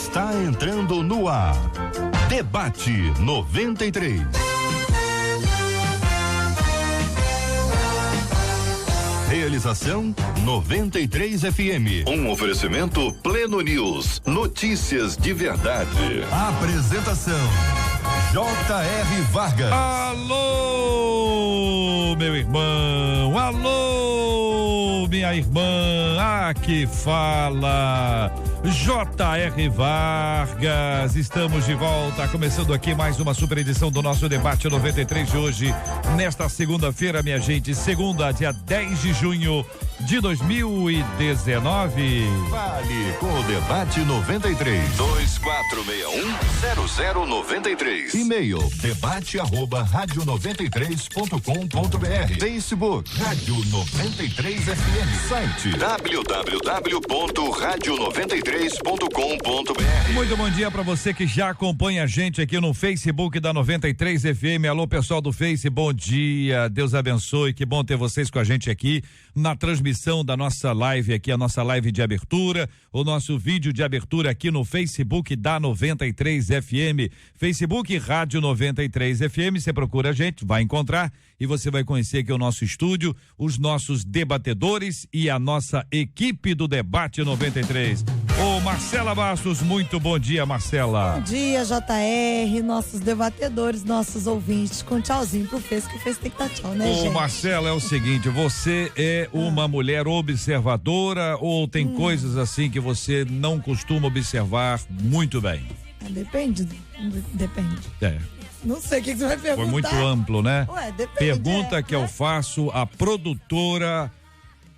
está entrando no ar. Debate 93. Realização 93 FM. Um oferecimento Pleno News. Notícias de verdade. Apresentação J.R. Vargas. Alô, meu irmão. Alô, minha irmã. Aqui fala J.R. Vargas. Estamos de volta, começando aqui mais uma super edição do nosso Debate 93 de hoje, nesta segunda-feira, minha gente, segunda, dia 10 de junho de 2019. Vale com o Debate 93. 2461-0093. E-mail debate@radio93.com.br. Facebook Rádio 93 FM. Site www.radio93.com.br. Muito bom dia para você que já acompanha a gente aqui no Facebook da 93 FM. Alô, pessoal do Face, bom dia. Deus abençoe. Que bom ter vocês com a gente aqui na transmissão da nossa live aqui, a nossa live de abertura, o nosso vídeo de abertura aqui no Facebook da 93 FM, Facebook Rádio 93 FM. Você procura a gente, vai encontrar e você vai conhecer aqui o nosso estúdio, os nossos debatedores e a nossa equipe do Debate 93. Ô, Marcela Bastos, muito bom dia, Marcela. Bom dia, JR, nossos debatedores, nossos ouvintes, com tchauzinho pro Fez, que o Fez tem que dar tchau, né, gente? Ô, Marcela, é o seguinte, você é uma mulher observadora ou tem coisas assim que você não costuma observar muito bem? Depende. É. Não sei o que você vai perguntar. Foi muito amplo, né? Ué, depende. Pergunta que eu faço à produtora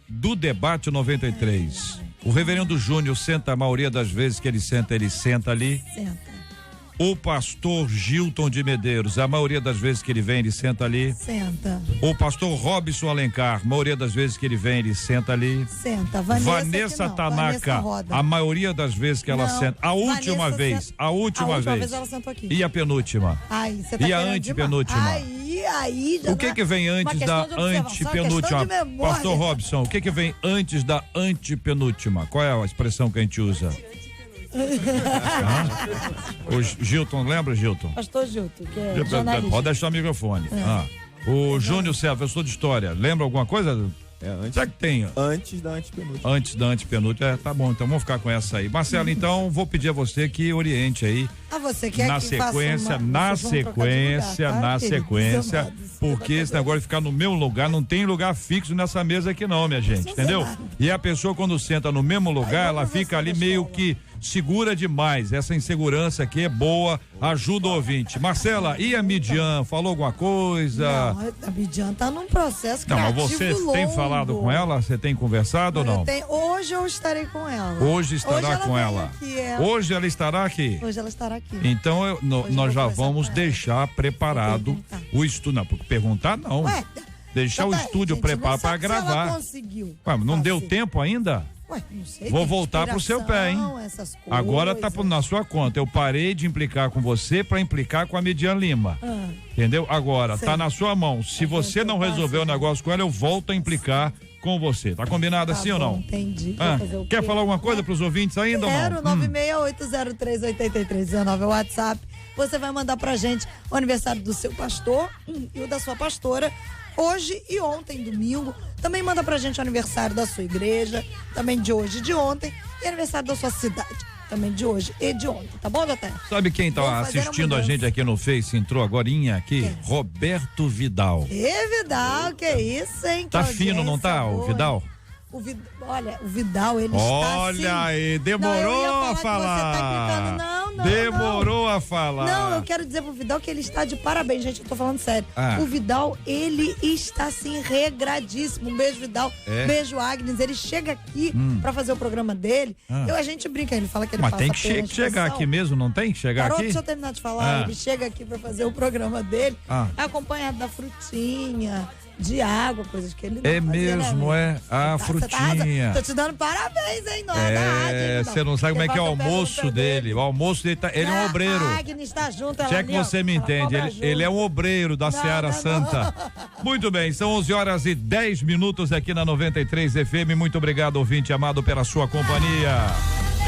do Debate 93. O reverendo Júnior senta, a maioria das vezes que ele senta ali. Senta. O pastor Gilton de Medeiros, a maioria das vezes que ele vem, ele senta ali. Senta. O pastor Robson Alencar, a maioria das vezes que ele vem, ele senta ali. Senta. Vanessa Tanaka, a maioria das vezes que ela senta. A última vez ela sentou aqui. E a penúltima? Ai, você tá e a antepenúltima? Aí já o que vem antes da antepenúltima? Pastor Robson, o que vem antes da antepenúltima? Qual é a expressão que a gente usa? O Gilton, lembra, Gilton? Pastor Gilton, que é jornalista. Pode deixar o microfone. O Júnior Serra, professor de história, lembra alguma coisa? Será que tem? Antes da antepenúltima. Antes da antepenúltima, tá bom, então vamos ficar com essa aí. Marcelo, então vou pedir a você que oriente aí. Você quer na que sequência, na sequência, porque esse negócio de ficar no mesmo lugar, não tem lugar fixo nessa mesa aqui não, minha gente, entendeu? E a pessoa quando senta no mesmo lugar, ela fica ali meio que segura demais. Essa insegurança aqui é boa, ajuda o ouvinte. Marcela, e a Midian, falou alguma coisa? Não, a Midian tá num processo criativo mas você longo. Tem falado com ela? Você tem conversado ou não? Hoje eu estarei com ela. Hoje estará com ela. Hoje ela estará aqui? Hoje ela estará aqui. Então nós já vamos deixar preparado o estúdio. Não, perguntar não. Deixar o estúdio preparado para gravar. Ela conseguiu. Não deu tempo ainda? Não sei. Vou voltar pro seu pé, hein? Agora tá na sua conta. Eu parei de implicar com você para implicar com a Midian Lima. Entendeu? Agora tá na sua mão. Se você não resolver o negócio com ela, eu volto a implicar com você. Tá combinado assim ou não? Entendi. Quer falar alguma coisa pros ouvintes ainda ou não? 968038319 é o WhatsApp. Você vai mandar pra gente o aniversário do seu pastor e o da sua pastora. Hoje e ontem, domingo. Também manda pra gente o aniversário da sua igreja, também de hoje e de ontem, e aniversário da sua cidade, também de hoje e de ontem, tá bom, Jota? Sabe quem tá assistindo a gente aqui no Face, entrou agorinha aqui? Quem? Roberto Vidal. Vidal, que isso, hein? Tá fino, não tá, o Vidal? Olha, o Vidal, ele está assim. Olha aí, demorou a falar. Demorou a falar. Não, eu quero dizer pro Vidal que ele está de parabéns, gente, eu tô falando sério. O Vidal, ele está assim regradíssimo. Um beijo, Vidal. Beijo, Agnes. Ele chega aqui pra fazer o programa dele. A gente brinca, ele fala que ele mas passa tem que chegar aqui mesmo, não tem que chegar aqui? Deixa eu terminar de falar. Ele chega aqui pra fazer o programa dele, acompanhado da frutinha, de água, coisas que ele não fazia, mesmo, né? A frutinha. Tô te dando parabéns, hein? Não é da rádio. Você não sabe como é que é o almoço dele. O almoço dele ele é um obreiro. A Agnes tá junto, se é que você me entende, ele é um obreiro da Seara Santa. Muito bem, são 11h10 aqui na 93 FM. Muito obrigado, ouvinte amado, pela sua companhia.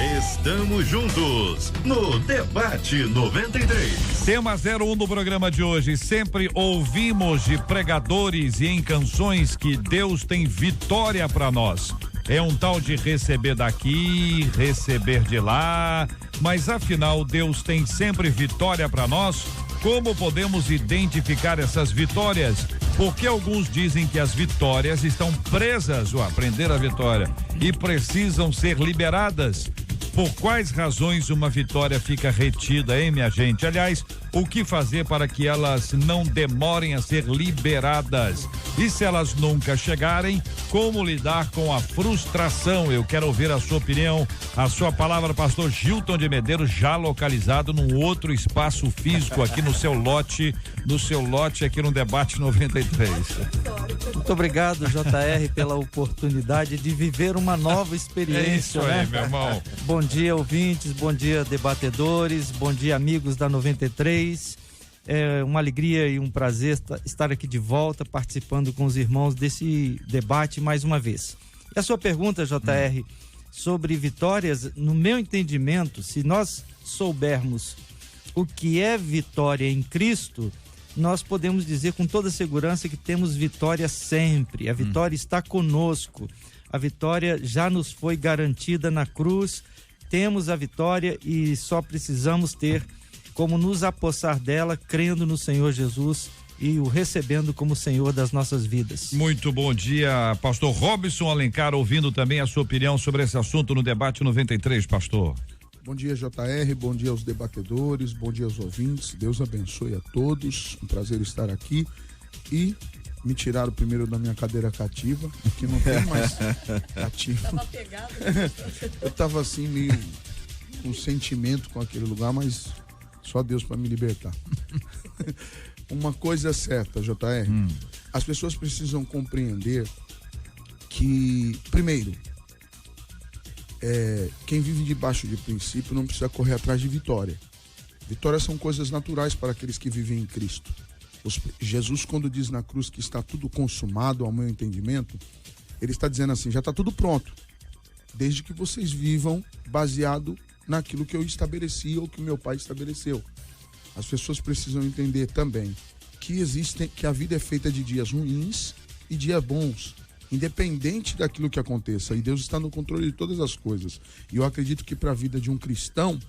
Estamos juntos no Debate 93. Tema 01 do programa de hoje. Sempre ouvimos de pregadores e em canções que Deus tem vitória para nós. É um tal de receber daqui, receber de lá, mas afinal Deus tem sempre vitória para nós? Como podemos identificar essas vitórias? Porque alguns dizem que as vitórias estão presas, ou aprender a vitória, e precisam ser liberadas. Por quais razões uma vitória fica retida, hein, minha gente? Aliás, o que fazer para que elas não demorem a ser liberadas? E se elas nunca chegarem, como lidar com a frustração? Eu quero ouvir a sua opinião, a sua palavra, pastor Gilton de Medeiros, já localizado num outro espaço físico aqui no seu lote aqui no Debate 93. Muito obrigado, JR, pela oportunidade de viver uma nova experiência. É isso aí, meu irmão. Bom dia, ouvintes, bom dia, debatedores, bom dia, amigos da 93. É uma alegria e um prazer estar aqui de volta, participando com os irmãos desse debate mais uma vez. E a sua pergunta, JR, sobre vitórias, no meu entendimento, se nós soubermos o que é vitória em Cristo, nós podemos dizer com toda segurança que temos vitória sempre. A vitória está conosco. A vitória já nos foi garantida na cruz. Temos a vitória e só precisamos ter como nos apossar dela, crendo no Senhor Jesus e o recebendo como Senhor das nossas vidas. Muito bom dia, pastor Robson Alencar, ouvindo também a sua opinião sobre esse assunto no Debate 93, pastor. Bom dia, JR, bom dia aos debatedores, bom dia aos ouvintes, Deus abençoe a todos, um prazer estar aqui. E me tiraram primeiro da minha cadeira cativa, que não tem mais cativo. Tava pegado. Eu tava assim, meio com sentimento com aquele lugar, mas só Deus para me libertar. Uma coisa é certa, JR, as pessoas precisam compreender que, primeiro, quem vive debaixo de princípio não precisa correr atrás de vitória. Vitórias são coisas naturais para aqueles que vivem em Cristo. Jesus, quando diz na cruz que está tudo consumado, ao meu entendimento, ele está dizendo assim, já está tudo pronto, desde que vocês vivam baseado naquilo que eu estabeleci ou que meu pai estabeleceu. As pessoas precisam entender também que a vida é feita de dias ruins e dias bons, independente daquilo que aconteça, e Deus está no controle de todas as coisas. E eu acredito que para a vida de um cristão,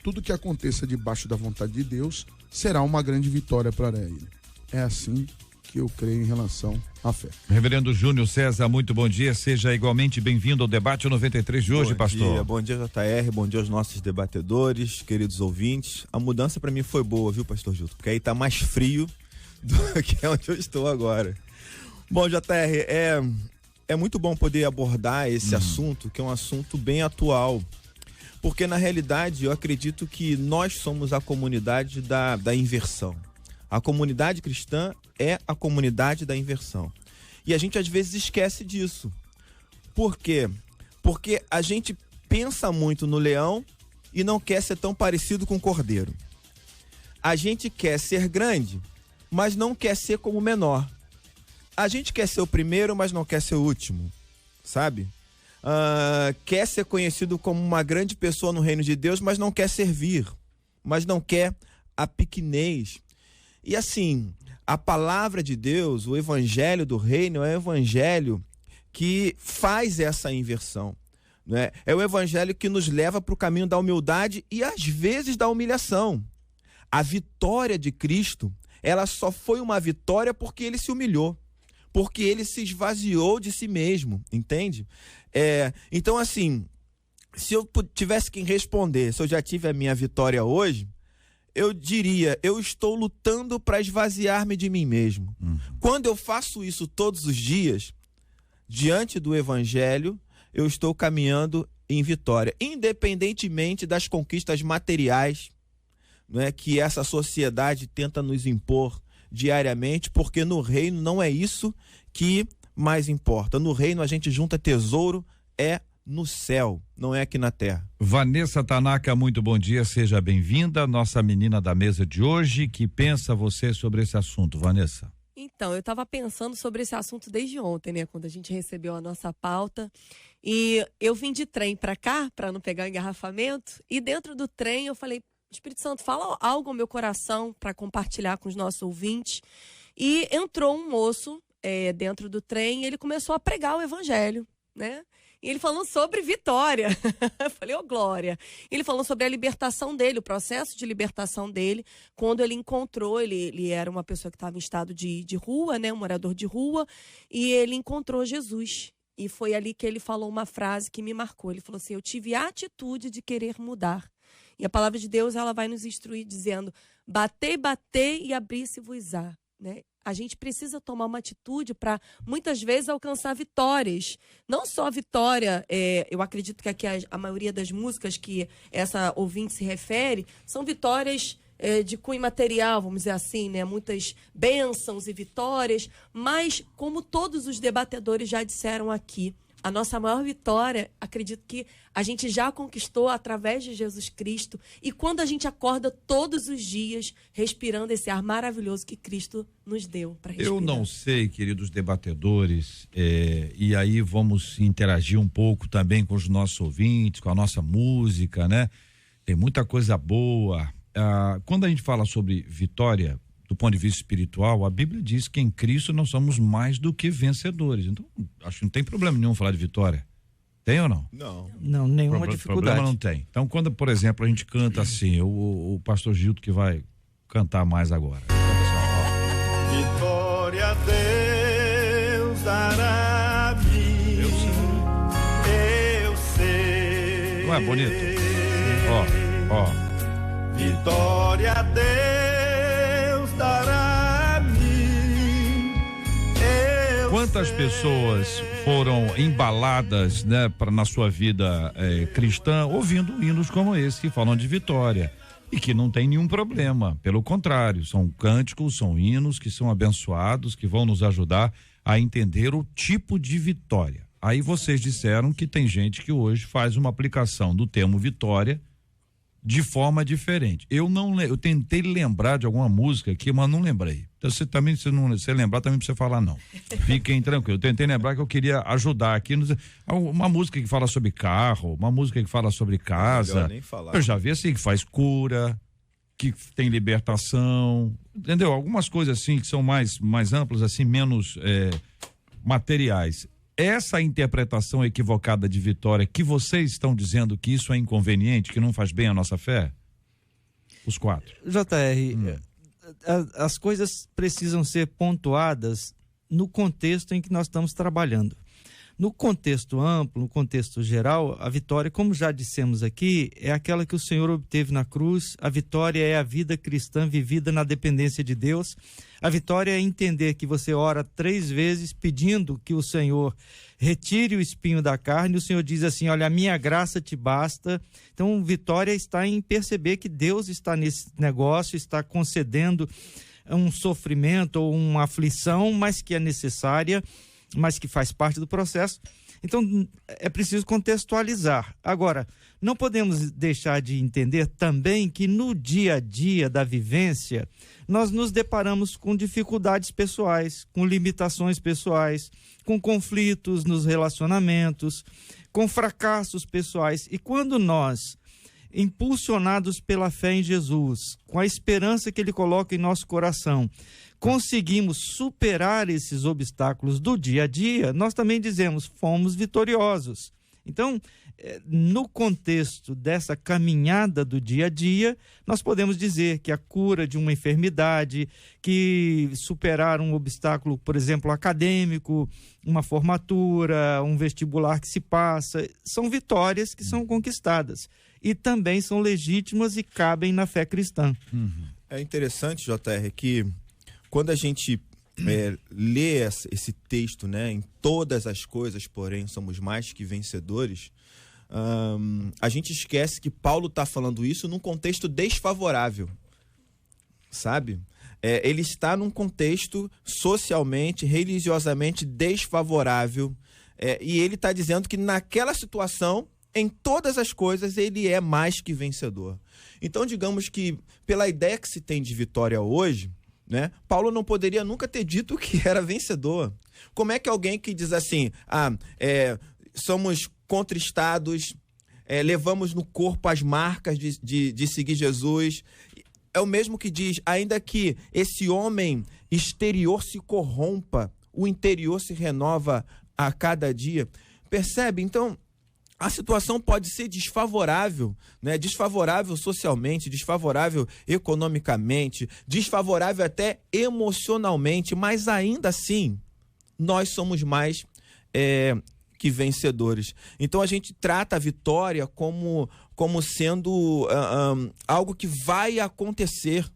tudo que aconteça debaixo da vontade de Deus será uma grande vitória para ele. É assim que eu creio em relação à fé. Reverendo Júnior César, muito bom dia, seja igualmente bem-vindo ao Debate 93 de hoje, pastor. Bom dia, JR, bom dia aos nossos debatedores, queridos ouvintes. A mudança para mim foi boa, viu, pastor Gilton? Porque aí tá mais frio do que onde eu estou agora. Bom, JR, é muito bom poder abordar esse assunto, que é um assunto bem atual. Porque, na realidade, eu acredito que nós somos a comunidade da inversão. A comunidade cristã é a comunidade da inversão. E a gente, às vezes, esquece disso. Por quê? Porque a gente pensa muito no leão e não quer ser tão parecido com o cordeiro. A gente quer ser grande, mas não quer ser como o menor. A gente quer ser o primeiro, mas não quer ser o último, sabe? Quer ser conhecido como uma grande pessoa no reino de Deus, mas não quer servir, mas não quer a pequenez. E assim, a palavra de Deus, o evangelho do reino, é o evangelho que faz essa inversão, né? É o evangelho que nos leva para o caminho da humildade e às vezes da humilhação. A vitória de Cristo, ela só foi uma vitória porque ele se humilhou, porque ele se esvaziou de si mesmo, entende? Então, assim, se eu tivesse que responder, se eu já tive a minha vitória hoje, eu diria, eu estou lutando para esvaziar-me de mim mesmo. Quando eu faço isso todos os dias, diante do evangelho, eu estou caminhando em vitória, independentemente das conquistas materiais, né, que essa sociedade tenta nos impor diariamente, porque no reino não é isso que mais importa. No reino a gente junta tesouro, no céu, não é aqui na terra. Vanessa Tanaka, muito bom dia, seja bem-vinda, nossa menina da mesa de hoje. Que pensa você sobre esse assunto, Vanessa? Então, eu estava pensando sobre esse assunto desde ontem, né? Quando a gente recebeu a nossa pauta. E eu vim de trem para cá, para não pegar engarrafamento. E dentro do trem eu falei, Espírito Santo, fala algo ao meu coração para compartilhar com os nossos ouvintes. E entrou um moço dentro do trem e ele começou a pregar o evangelho, né? E ele falando sobre vitória. Eu falei, glória. Ele falando sobre a libertação dele, o processo de libertação dele, quando ele encontrou, ele era uma pessoa que estava em estado de rua, né, um morador de rua, e ele encontrou Jesus. E foi ali que ele falou uma frase que me marcou. Ele falou assim, eu tive a atitude de querer mudar. E a palavra de Deus, ela vai nos instruir dizendo, batei e abri-se-vos-á, né? A gente precisa tomar uma atitude para, muitas vezes, alcançar vitórias. Não só vitória, eu acredito que aqui a maioria das músicas que essa ouvinte se refere, são vitórias de cunho material, vamos dizer assim, né? Muitas bênçãos e vitórias, mas, como todos os debatedores já disseram aqui, a nossa maior vitória, acredito que a gente já conquistou através de Jesus Cristo. E quando a gente acorda todos os dias, respirando esse ar maravilhoso que Cristo nos deu para respirar. Eu não sei, queridos debatedores, e aí vamos interagir um pouco também com os nossos ouvintes, com a nossa música, né? Tem muita coisa boa. Quando a gente fala sobre vitória, do ponto de vista espiritual, a Bíblia diz que em Cristo nós somos mais do que vencedores. Então, acho que não tem problema nenhum falar de vitória. Tem ou não? Não, nenhuma dificuldade. Problema não tem. Então, quando, por exemplo, a gente canta assim, o pastor Gildo que vai cantar mais agora. Vitória a Deus dará a mim. Eu sei. Não é bonito? Ó. Vitória a Deus dará a mim. Quantas pessoas foram embaladas, né, na sua vida cristã, ouvindo hinos como esse, que falam de vitória e que não tem nenhum problema, pelo contrário, são cânticos, são hinos que são abençoados, que vão nos ajudar a entender o tipo de vitória. Aí vocês disseram que tem gente que hoje faz uma aplicação do termo vitória de forma diferente. Eu tentei lembrar de alguma música aqui, mas não lembrei. Então você lembrar também precisa falar não. Fiquem tranquilos. Eu tentei lembrar que eu queria ajudar aqui. Uma música que fala sobre carro, uma música que fala sobre casa. Nem falar. Eu já vi assim, que faz cura, que tem libertação, entendeu? Algumas coisas assim que são mais amplas, assim, menos materiais. Essa interpretação equivocada de vitória, que vocês estão dizendo que isso é inconveniente, que não faz bem à nossa fé? Os quatro. JR, as coisas precisam ser pontuadas no contexto em que nós estamos trabalhando. No contexto amplo, no contexto geral, a vitória, como já dissemos aqui, é aquela que o Senhor obteve na cruz. A vitória é a vida cristã vivida na dependência de Deus. A vitória é entender que você ora 3 vezes pedindo que o Senhor retire o espinho da carne. O Senhor diz assim, olha, a minha graça te basta. Então, vitória está em perceber que Deus está nesse negócio, está concedendo um sofrimento ou uma aflição, mas que é necessária, mas que faz parte do processo. Então, é preciso contextualizar. Agora, não podemos deixar de entender também que no dia a dia da vivência, nós nos deparamos com dificuldades pessoais, com limitações pessoais, com conflitos nos relacionamentos, com fracassos pessoais. E quando nós, impulsionados pela fé em Jesus, com a esperança que Ele coloca em nosso coração, conseguimos superar esses obstáculos do dia a dia, nós também dizemos, fomos vitoriosos. Então, no contexto dessa caminhada do dia a dia, nós podemos dizer que a cura de uma enfermidade, que superar um obstáculo, por exemplo, acadêmico, uma formatura, um vestibular que se passa, são vitórias que são conquistadas e também são legítimas e cabem na fé cristã. É interessante, JR, que quando a gente lê esse texto, né, em todas as coisas, porém, somos mais que vencedores, a gente esquece que Paulo está falando isso num contexto desfavorável, sabe? Ele está num contexto socialmente, religiosamente desfavorável, e ele está dizendo que naquela situação, em todas as coisas, ele é mais que vencedor. Então, digamos que, pela ideia que se tem de vitória hoje, né? Paulo não poderia nunca ter dito que era vencedor. Como é que alguém que diz assim, somos contristados, levamos no corpo as marcas de seguir Jesus, é o mesmo que diz, ainda que esse homem exterior se corrompa, o interior se renova a cada dia. Percebe? Então, a situação pode ser desfavorável, né? Desfavorável socialmente, desfavorável economicamente, desfavorável até emocionalmente, mas ainda assim, nós somos mais que vencedores. Então a gente trata a vitória como sendo algo que vai acontecer,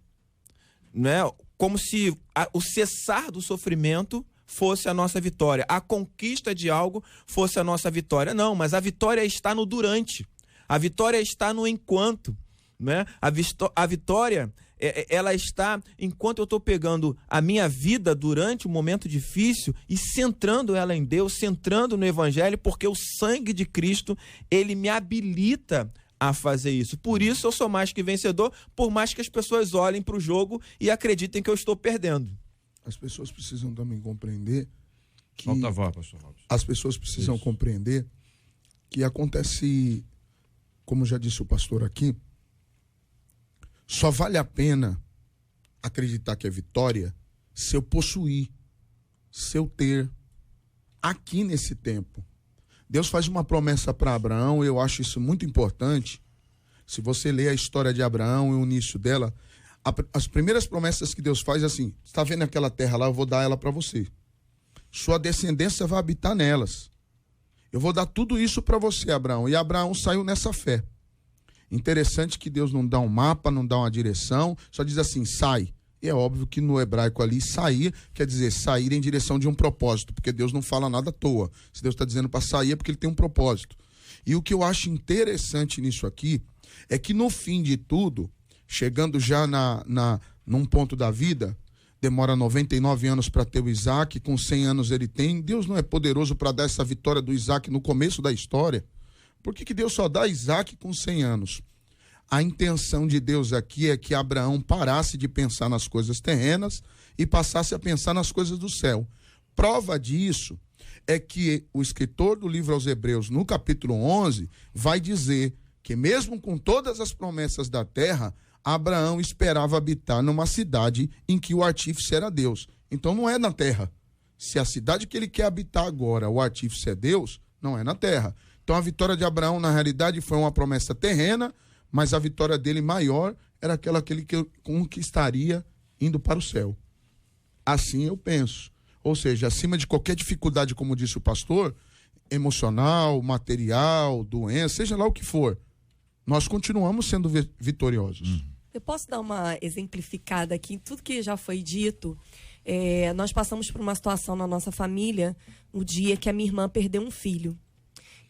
né? Como se o cessar do sofrimento fosse a nossa vitória, a conquista de algo fosse a nossa vitória. Não, mas a vitória está no durante, a vitória está no enquanto, né? A vitória, ela está enquanto eu estou pegando a minha vida durante um momento difícil e centrando ela em Deus, centrando no Evangelho, porque o sangue de Cristo, ele me habilita a fazer isso. Por isso eu sou mais que vencedor, por mais que as pessoas olhem para o jogo e acreditem que eu estou perdendo. As pessoas precisam também compreender que... Solta a voz, pastor Robson. As pessoas precisam compreender que acontece, como já disse o pastor aqui, só vale a pena acreditar que é vitória se eu possuir, se eu ter, aqui nesse tempo. Deus faz uma promessa para Abraão, eu acho isso muito importante. Se você ler a história de Abraão e o início dela, as primeiras promessas que Deus faz é assim: está vendo aquela terra lá, eu vou dar ela para você. Sua descendência vai habitar nelas. Eu vou dar tudo isso para você, Abraão. E Abraão saiu nessa fé. Interessante que Deus não dá um mapa, não dá uma direção, só diz assim, sai. E é óbvio que no hebraico ali, sair, quer dizer sair em direção de um propósito, porque Deus não fala nada à toa. Se Deus está dizendo para sair é porque ele tem um propósito. E o que eu acho interessante nisso aqui é que no fim de tudo, chegando já num ponto da vida, demora 99 anos para ter o Isaac, com 100 anos ele tem. Deus não é poderoso para dar essa vitória do Isaac no começo da história? Por que Deus só dá Isaac com 100 anos? A intenção de Deus aqui é que Abraão parasse de pensar nas coisas terrenas e passasse a pensar nas coisas do céu. Prova disso é que o escritor do livro aos Hebreus, no capítulo 11, vai dizer que mesmo com todas as promessas da terra, Abraão esperava habitar numa cidade em que o artífice era Deus. Então não é na terra. Se a cidade que ele quer habitar agora, o artífice é Deus, não é na terra. Então a vitória de Abraão, na realidade, foi uma promessa terrena, mas a vitória dele maior era aquela que ele conquistaria indo para o céu. Assim eu penso. Ou seja, acima de qualquer dificuldade, como disse o pastor, emocional, material, doença, seja lá o que for, nós continuamos sendo vitoriosos. Eu posso dar uma exemplificada aqui em tudo que já foi dito. Nós passamos por uma situação na nossa família no dia que a minha irmã perdeu um filho.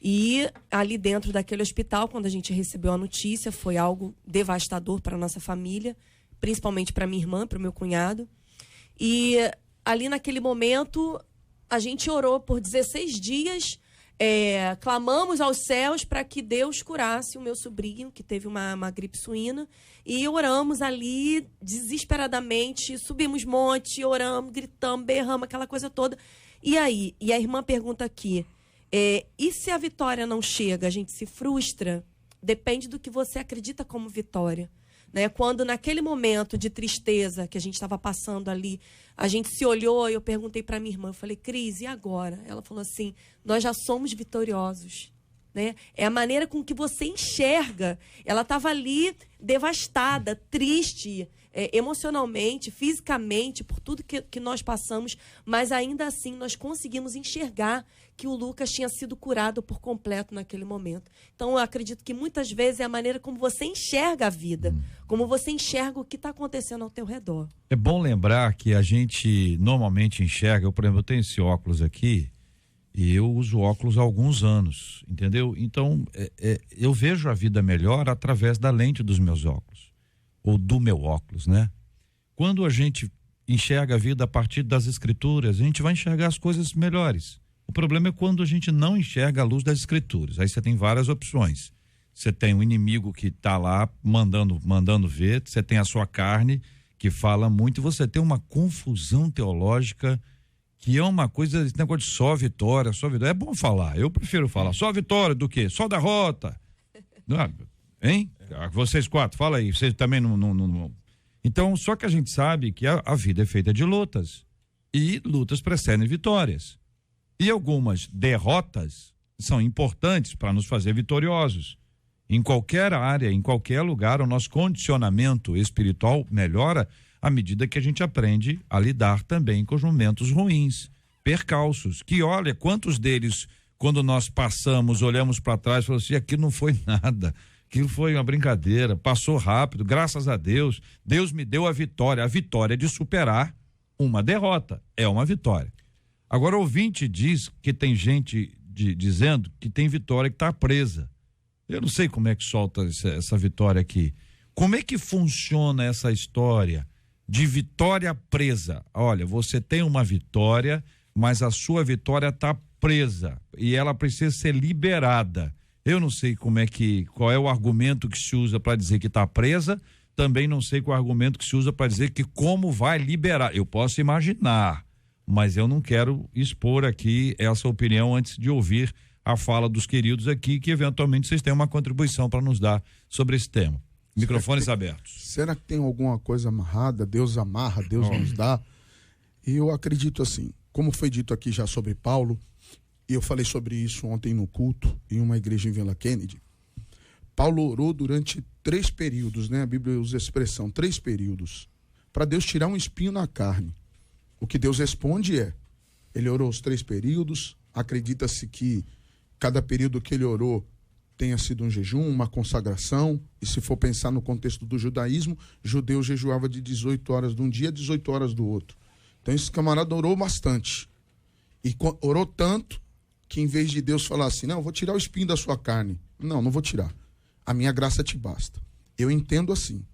E ali dentro daquele hospital, quando a gente recebeu a notícia, foi algo devastador para a nossa família, principalmente para minha irmã, para o meu cunhado. E ali naquele momento, a gente orou por 16 dias, clamamos aos céus para que Deus curasse o meu sobrinho, que teve uma gripe suína, e oramos ali desesperadamente, subimos monte, oramos, gritamos, berramos, aquela coisa toda. E aí? E a irmã pergunta aqui, e se a vitória não chega, a gente se frustra? Depende do que você acredita como vitória. Né? Quando naquele momento de tristeza que a gente estava passando ali, a gente se olhou e eu perguntei para minha irmã, eu falei, Cris, e agora? Ela falou assim, nós já somos vitoriosos. Né? É a maneira com que você enxerga. Ela estava ali devastada, triste, emocionalmente, fisicamente, por tudo que nós passamos, mas ainda assim nós conseguimos enxergar que o Lucas tinha sido curado por completo naquele momento. Então, eu acredito que muitas vezes é a maneira como você enxerga a vida, como você enxerga o que está acontecendo ao teu redor. É bom lembrar que a gente normalmente enxerga, por exemplo, eu tenho esse óculos aqui, e eu uso óculos há alguns anos, entendeu? Então, eu vejo a vida melhor através da lente dos meus óculos, ou do meu óculos, né? Quando a gente enxerga a vida a partir das escrituras, a gente vai enxergar as coisas melhores. O problema é quando a gente não enxerga a luz das escrituras. Aí você tem várias opções. Você tem um inimigo que está lá mandando ver, você tem a sua carne que fala muito, e você tem uma confusão teológica que é uma coisa, esse negócio de só vitória. É bom falar, eu prefiro falar só vitória do que só derrota. Hein? Vocês quatro, fala aí, vocês também não. Então, só que a gente sabe que a vida é feita de lutas, e lutas precedem vitórias. E algumas derrotas são importantes para nos fazer vitoriosos. Em qualquer área, em qualquer lugar, o nosso condicionamento espiritual melhora à medida que a gente aprende a lidar também com os momentos ruins, percalços, que olha, quantos deles, quando nós passamos, olhamos para trás e falamos assim, aquilo não foi nada, aquilo foi uma brincadeira, passou rápido, graças a Deus, Deus me deu a vitória de superar uma derrota, é uma vitória. Agora o ouvinte diz que tem gente dizendo que tem vitória que está presa. Eu não sei como é que solta essa vitória aqui. Como é que funciona essa história de vitória presa? Olha, você tem uma vitória, mas a sua vitória está presa e ela precisa ser liberada. Eu não sei qual é o argumento que se usa para dizer que está presa, também não sei qual é o argumento que se usa para dizer que como vai liberar. Eu posso imaginar, mas eu não quero expor aqui essa opinião antes de ouvir a fala dos queridos aqui, que eventualmente vocês têm uma contribuição para nos dar sobre esse tema. Microfones abertos. Será que tem alguma coisa amarrada? Deus amarra, Deus nos dá? E eu acredito assim, como foi dito aqui já sobre Paulo, e eu falei sobre isso ontem no culto, em uma igreja em Vila Kennedy. Paulo orou durante 3 períodos, né? A Bíblia usa a expressão 3 períodos, para Deus tirar um espinho na carne. O que Deus responde ele orou os 3 períodos, acredita-se que cada período que ele orou tenha sido um jejum, uma consagração, e se for pensar no contexto do judaísmo, judeu jejuava de 18 horas de um dia a 18 horas do outro. Então esse camarada orou bastante, e orou tanto, que em vez de Deus falar assim, não, eu vou tirar o espinho da sua carne, não vou tirar, a minha graça te basta. Eu entendo assim.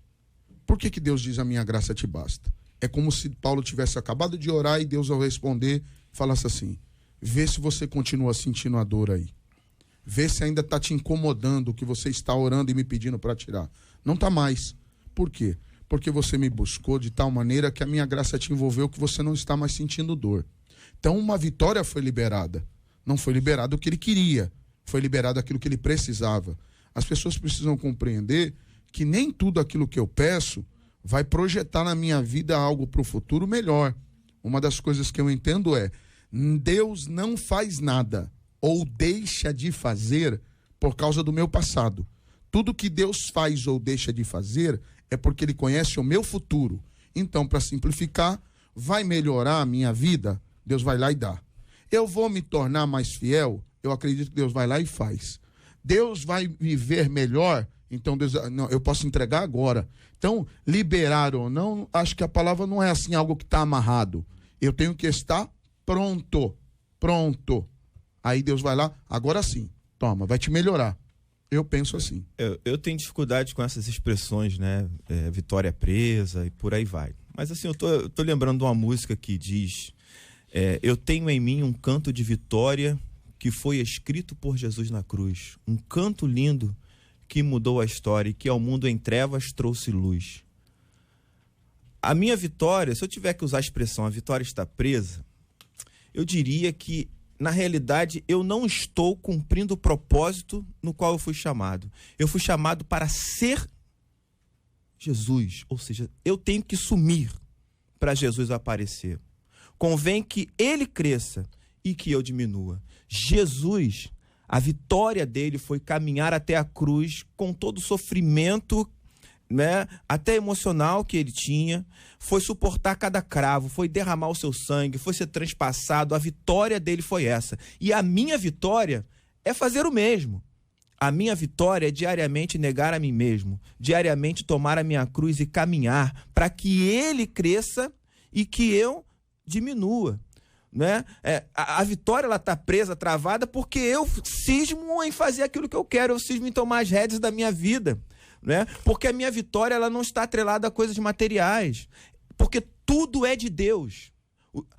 Por que Deus diz a minha graça te basta? É como se Paulo tivesse acabado de orar e Deus, ao responder, falasse assim, vê se você continua sentindo a dor aí. Vê se ainda está te incomodando o que você está orando e me pedindo para tirar. Não está mais. Por quê? Porque você me buscou de tal maneira que a minha graça te envolveu que você não está mais sentindo dor. Então uma vitória foi liberada. Não foi liberado o que ele queria. Foi liberado aquilo que ele precisava. As pessoas precisam compreender que nem tudo aquilo que eu peço vai projetar na minha vida algo para o futuro melhor. Uma das coisas que eu entendo Deus não faz nada ou deixa de fazer por causa do meu passado. Tudo que Deus faz ou deixa de fazer é porque Ele conhece o meu futuro. Então, para simplificar, vai melhorar a minha vida? Deus vai lá e dá. Eu vou me tornar mais fiel? Eu acredito que Deus vai lá e faz. Deus vai viver melhor? Então, Deus, não, eu posso entregar agora. Então, liberar ou não, acho que a palavra não é assim algo que está amarrado. Eu tenho que estar pronto. Aí Deus vai lá, agora sim, toma, vai te melhorar. Eu penso assim. Eu tenho dificuldade com essas expressões, né? Vitória presa e por aí vai. Mas assim, eu tô lembrando de uma música que diz, eu tenho em mim um canto de vitória que foi escrito por Jesus na cruz. Um canto lindo que mudou a história e que ao mundo em trevas trouxe luz. A minha vitória, se eu tiver que usar a expressão, a vitória está presa, eu diria que, na realidade, eu não estou cumprindo o propósito no qual eu fui chamado. Eu fui chamado para ser Jesus, ou seja, eu tenho que sumir para Jesus aparecer. Convém que ele cresça e que eu diminua. Jesus, a vitória dele foi caminhar até a cruz com todo o sofrimento, né, até emocional que ele tinha, foi suportar cada cravo, foi derramar o seu sangue, foi ser transpassado. A vitória dele foi essa. E a minha vitória é fazer o mesmo. A minha vitória é diariamente negar a mim mesmo, diariamente tomar a minha cruz e caminhar para que ele cresça e que eu diminua. Né? A vitória ela está presa, travada, porque eu cismo em fazer aquilo que eu quero, eu cismo em tomar as rédeas da minha vida. Né? Porque a minha vitória ela não está atrelada a coisas materiais, porque tudo é de Deus.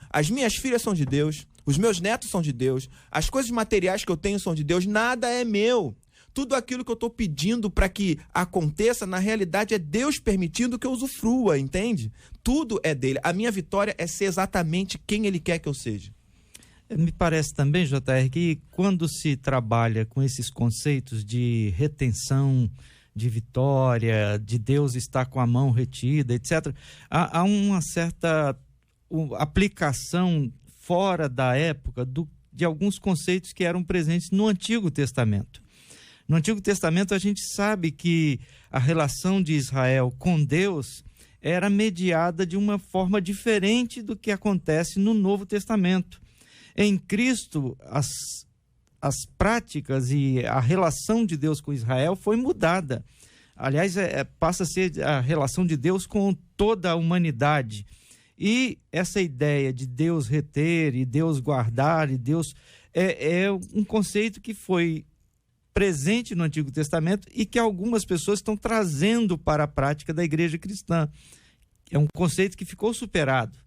As minhas filhas são de Deus, os meus netos são de Deus, as coisas materiais que eu tenho são de Deus, nada é meu. Tudo aquilo que eu estou pedindo para que aconteça, na realidade é Deus permitindo que eu usufrua, entende? Tudo é dele. A minha vitória é ser exatamente quem ele quer que eu seja. Me parece também, JR, que quando se trabalha com esses conceitos de retenção, de vitória, de Deus estar com a mão retida, etc., há uma certa aplicação fora da época de alguns conceitos que eram presentes no Antigo Testamento. No Antigo Testamento a gente sabe que a relação de Israel com Deus era mediada de uma forma diferente do que acontece no Novo Testamento. Em Cristo, as práticas e a relação de Deus com Israel foi mudada. Aliás, passa a ser a relação de Deus com toda a humanidade. E essa ideia de Deus reter e Deus guardar e Deus é um conceito que foi presente no Antigo Testamento e que algumas pessoas estão trazendo para a prática da igreja cristã. É um conceito que ficou superado.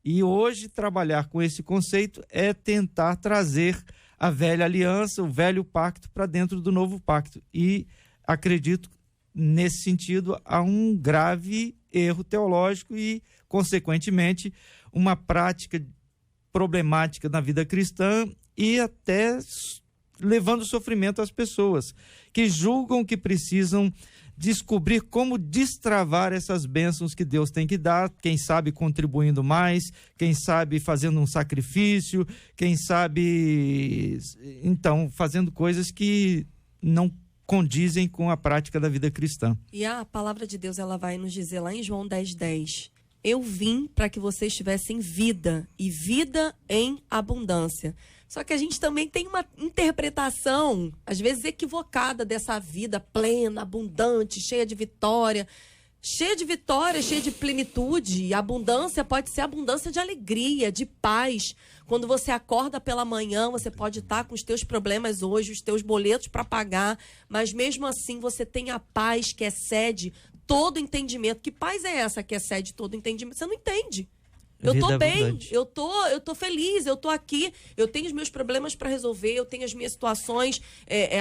E hoje trabalhar com esse conceito é tentar trazer a velha aliança, o velho pacto para dentro do novo pacto. E acredito, nesse sentido, há um grave erro teológico e, consequentemente, uma prática problemática na vida cristã e até levando sofrimento às pessoas que julgam que precisam descobrir como destravar essas bênçãos que Deus tem que dar, quem sabe contribuindo mais, quem sabe fazendo um sacrifício, quem sabe, então, fazendo coisas que não condizem com a prática da vida cristã. E a palavra de Deus, ela vai nos dizer lá em João 10:10, eu vim para que vocês tivessem vida e vida em abundância. Só que a gente também tem uma interpretação, às vezes equivocada, dessa vida plena, abundante, cheia de vitória, cheia de plenitude. E abundância pode ser abundância de alegria, de paz. Quando você acorda pela manhã, você pode estar com os teus problemas hoje, os teus boletos para pagar, mas mesmo assim você tem a paz que excede todo entendimento. Que paz é essa que excede todo entendimento? Você não entende. Eu tô bem, eu tô feliz, eu tô aqui, eu tenho os meus problemas para resolver, eu tenho as minhas situações,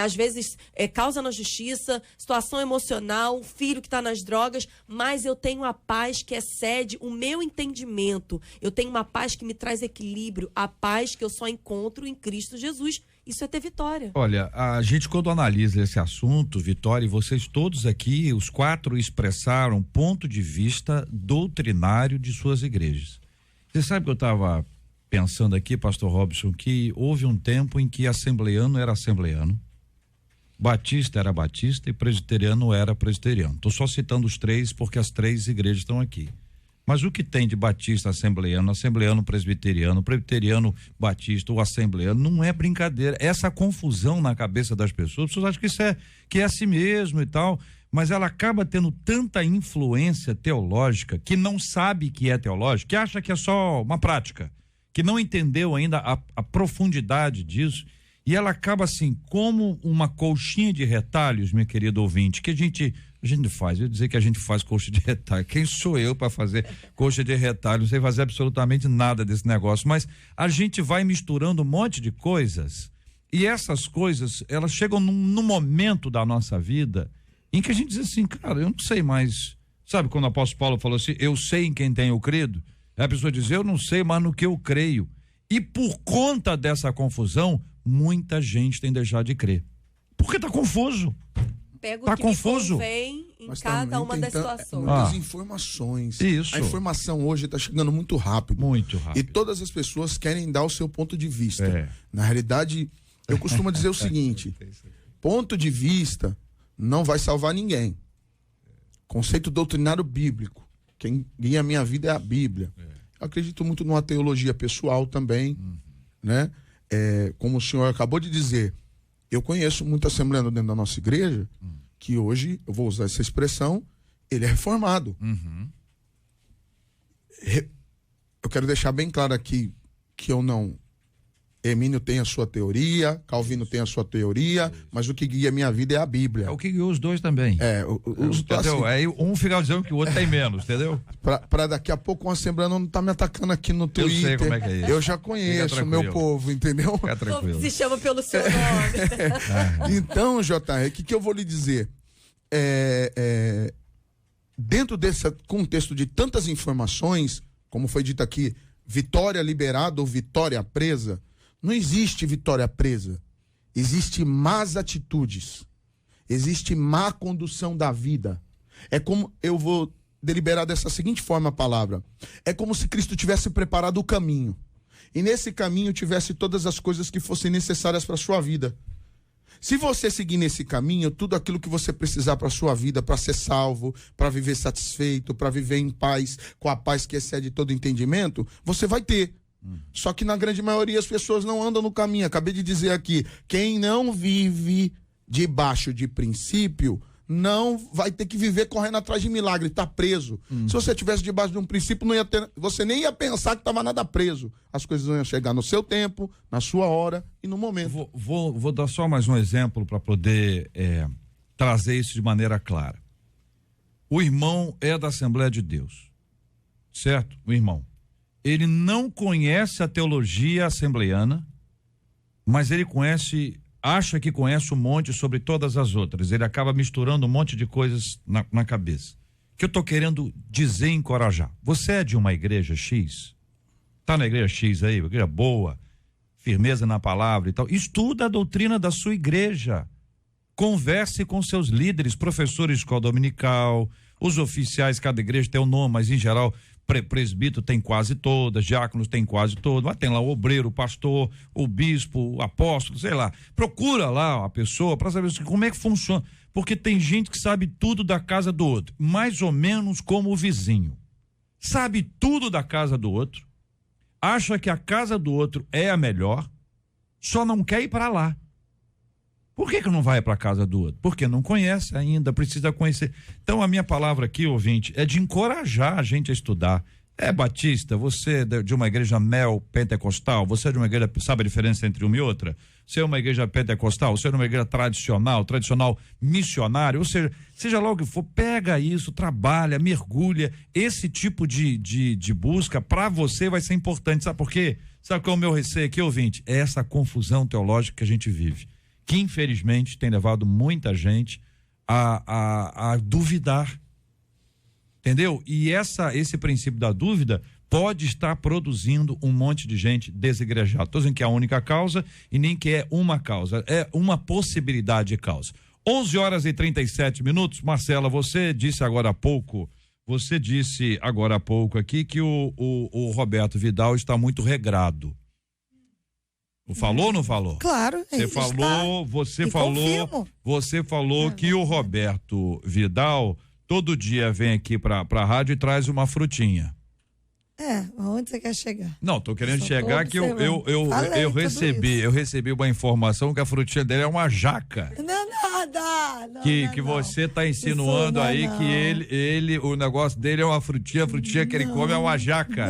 às vezes, causa na justiça, situação emocional, um filho que tá nas drogas, mas eu tenho a paz que excede o meu entendimento. Eu tenho uma paz que me traz equilíbrio, a paz que eu só encontro em Cristo Jesus. Isso é ter vitória. Olha, a gente quando analisa esse assunto, Vitória, e vocês todos aqui, os 4 expressaram ponto de vista doutrinário de suas igrejas. Você sabe que eu estava pensando aqui, pastor Robson, que houve um tempo em que assembleiano era assembleiano, batista era batista e presbiteriano era presbiteriano. Estou só citando os 3 porque as 3 igrejas estão aqui. Mas o que tem de batista, assembleiano, presbiteriano, presbiteriano, batista ou assembleiano, não é brincadeira. Essa confusão na cabeça das pessoas, as pessoas acham que é assim mesmo e tal, mas ela acaba tendo tanta influência teológica que não sabe que é teológica, que acha que é só uma prática, que não entendeu ainda a profundidade disso, e ela acaba assim, como uma colchinha de retalhos, meu querido ouvinte, que a gente faz, eu dizer que a gente faz coxa de retalho, quem sou eu para fazer coxa de retalho, não sei fazer absolutamente nada desse negócio, mas a gente vai misturando um monte de coisas, e essas coisas, elas chegam num momento da nossa vida em que a gente diz assim, cara, eu não sei mais, sabe quando o apóstolo Paulo falou assim, eu sei em quem tenho crido, a pessoa diz, eu não sei mais no que eu creio, e por conta dessa confusão, muita gente tem deixado de crer, porque tá confuso. Pega Tá o que confuso. me convém em Mas cada também uma tem das situações. muitas informações. Isso. A informação hoje está chegando muito rápido. Muito rápido. E todas as pessoas querem dar o seu ponto de vista. É. Na realidade, eu costumo dizer o seguinte: ponto de vista não vai salvar ninguém. Conceito doutrinário bíblico. Quem guia a minha vida é a Bíblia. Eu acredito muito numa teologia pessoal também, né? Como o senhor acabou de dizer, eu conheço muito assembleano dentro da nossa igreja, que hoje, eu vou usar essa expressão, ele é reformado. Eu quero deixar bem claro aqui que eu não Hermínio tem a sua teoria, Calvino tem a sua teoria, mas o que guia a minha vida é a Bíblia. É o que guiou os dois também. Assim, Entendeu? Aí um fica dizendo que o outro tem menos, entendeu? Pra daqui a pouco uma Assembleia não tá me atacando aqui no Twitter. Eu sei como é que é isso. Eu já conheço o meu povo, entendeu? Fica tranquilo. Se chama pelo seu nome. Então, JR, o que eu vou lhe dizer? Dentro desse contexto de tantas informações, como foi dito aqui, vitória liberada ou vitória presa, não existe vitória presa. Existe más atitudes. Existe má condução da vida. É como, eu vou deliberar dessa seguinte forma a palavra. É como se Cristo tivesse preparado o caminho. E nesse caminho tivesse todas as coisas que fossem necessárias para a sua vida. Se você seguir nesse caminho, tudo aquilo que você precisar para a sua vida, para ser salvo, para viver satisfeito, para viver em paz, com a paz que excede todo entendimento, você vai ter. Só que na grande maioria as pessoas não andam no caminho. Acabei de dizer aqui, quem não vive debaixo de princípio, não vai ter que viver correndo atrás de milagre, tá preso. Se você estivesse debaixo de um princípio, você nem ia pensar que estava nada preso. As coisas iam chegar no seu tempo, na sua hora e no momento. Vou dar só mais um exemplo para poder trazer isso de maneira clara. O irmão é da Assembleia de Deus, certo? O irmão. Ele não conhece a teologia assembleiana, mas ele acha que conhece um monte sobre todas as outras. Ele acaba misturando um monte de coisas na cabeça. O que eu estou querendo dizer e encorajar? Você é de uma igreja X? Está na igreja X aí, igreja boa, firmeza na palavra e tal. Estuda a doutrina da sua igreja. Converse com seus líderes, professores de escola dominical, os oficiais, cada igreja tem um nome, mas em geral presbítero tem quase todas, diáconos tem quase todos, mas tem lá o obreiro, o pastor, o bispo, o apóstolo, sei lá. Procura lá a pessoa para saber como é que funciona, porque tem gente que sabe tudo da casa do outro, mais ou menos como o vizinho. Sabe tudo da casa do outro, acha que a casa do outro é a melhor, só não quer ir para lá. Por que não vai para a casa do outro? Porque não conhece ainda, precisa conhecer. Então a minha palavra aqui, ouvinte, é de encorajar a gente a estudar. Batista, você é de uma igreja neopentecostal, você é de uma igreja, sabe a diferença entre uma e outra? Você é uma igreja pentecostal, você é de uma igreja tradicional missionária, ou seja lá o que for, pega isso, trabalha, mergulha. Esse tipo de busca para você vai ser importante, sabe por quê? Sabe qual é o meu receio aqui, ouvinte? É essa confusão teológica que a gente vive, que infelizmente tem levado muita gente a duvidar, entendeu? E esse princípio da dúvida pode estar produzindo um monte de gente desigrejada. Estou dizendo que é a única causa e nem que é uma causa, é uma possibilidade de causa. 11h37. Marcela, você disse agora há pouco aqui que o Roberto Vidal está muito regrado. Falou ou não falou? Claro. Você falou que o Roberto Vidal todo dia vem aqui pra rádio e traz uma frutinha. Onde você quer chegar? Não, tô querendo chegar que eu recebi uma informação que a frutinha dele é uma jaca. Não, que você tá insinuando aí que ele, o negócio dele é uma frutinha, a frutinha que ele come é uma jaca.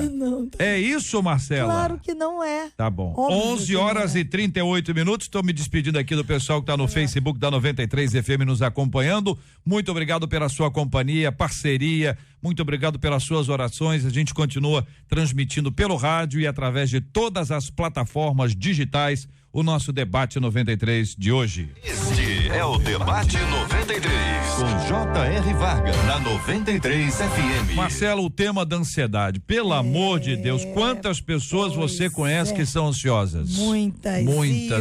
É isso, Marcela? Claro que não é. Tá bom. 11h38. Estou me despedindo aqui do pessoal que tá no Facebook da 93 FM nos acompanhando. Muito obrigado pela sua companhia, parceria. Muito obrigado pelas suas orações. A gente continua transmitindo pelo rádio e através de todas as plataformas digitais o nosso debate 93 de hoje. Este é o debate 93 com J.R. Vargas na 93 FM. Marcelo, o tema da ansiedade. Pelo amor de Deus, quantas pessoas você conhece que são ansiosas? Muitas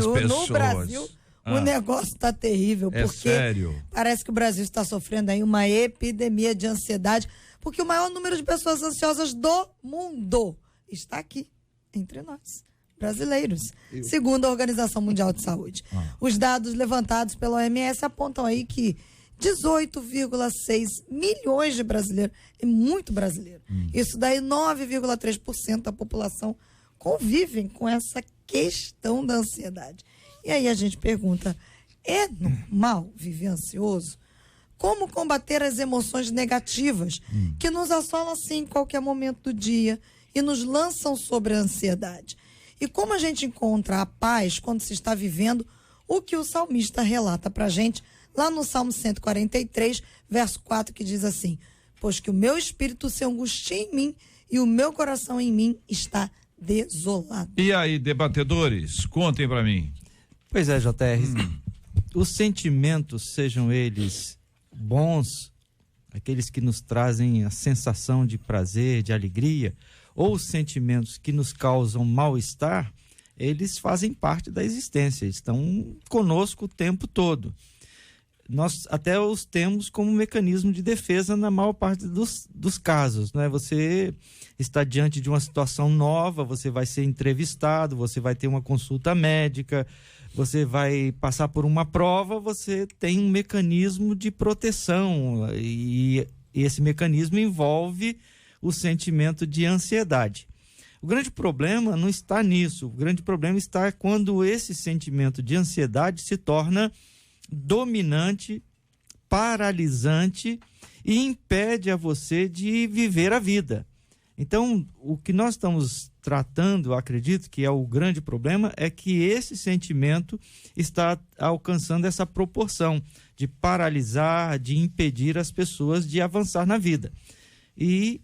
pessoas. No Brasil, o negócio está terrível, porque sério? Parece que o Brasil está sofrendo aí uma epidemia de ansiedade, porque o maior número de pessoas ansiosas do mundo está aqui, entre nós, brasileiros, segundo a Organização Mundial de Saúde. Os dados levantados pela OMS apontam aí que 18,6 milhões de brasileiros, é muito brasileiro. Isso daí 9,3% da população convivem com essa questão da ansiedade. E aí a gente pergunta, é normal viver ansioso? Como combater as emoções negativas que nos assolam assim em qualquer momento do dia e nos lançam sobre a ansiedade? E como a gente encontra a paz quando se está vivendo o que o salmista relata pra gente lá no Salmo 143, verso 4, que diz assim: pois que o meu espírito se angustia em mim e o meu coração em mim está desolado. E aí, debatedores, contem pra mim. Pois é, JR. Os sentimentos, sejam eles bons, aqueles que nos trazem a sensação de prazer, de alegria, ou os sentimentos que nos causam mal-estar, eles fazem parte da existência, estão conosco o tempo todo. Nós até os temos como mecanismo de defesa na maior parte dos casos, né? Você está diante de uma situação nova, você vai ser entrevistado, você vai ter uma consulta médica, você vai passar por uma prova, você tem um mecanismo de proteção e esse mecanismo envolve o sentimento de ansiedade. O grande problema não está nisso, o grande problema está quando esse sentimento de ansiedade se torna dominante, paralisante e impede a você de viver a vida. Então, o que nós estamos tratando, acredito que é o grande problema, é que esse sentimento está alcançando essa proporção de paralisar, de impedir as pessoas de avançar na vida. E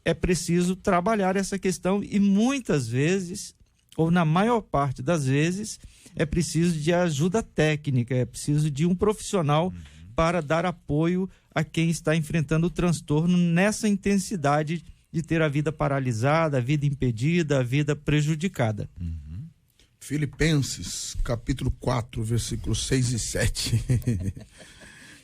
é preciso trabalhar essa questão e muitas vezes, ou na maior parte das vezes, é preciso de ajuda técnica, é preciso de um profissional para dar apoio a quem está enfrentando o transtorno nessa intensidade de ter a vida paralisada, a vida impedida, a vida prejudicada. Filipenses, capítulo 4, versículos 6 e 7.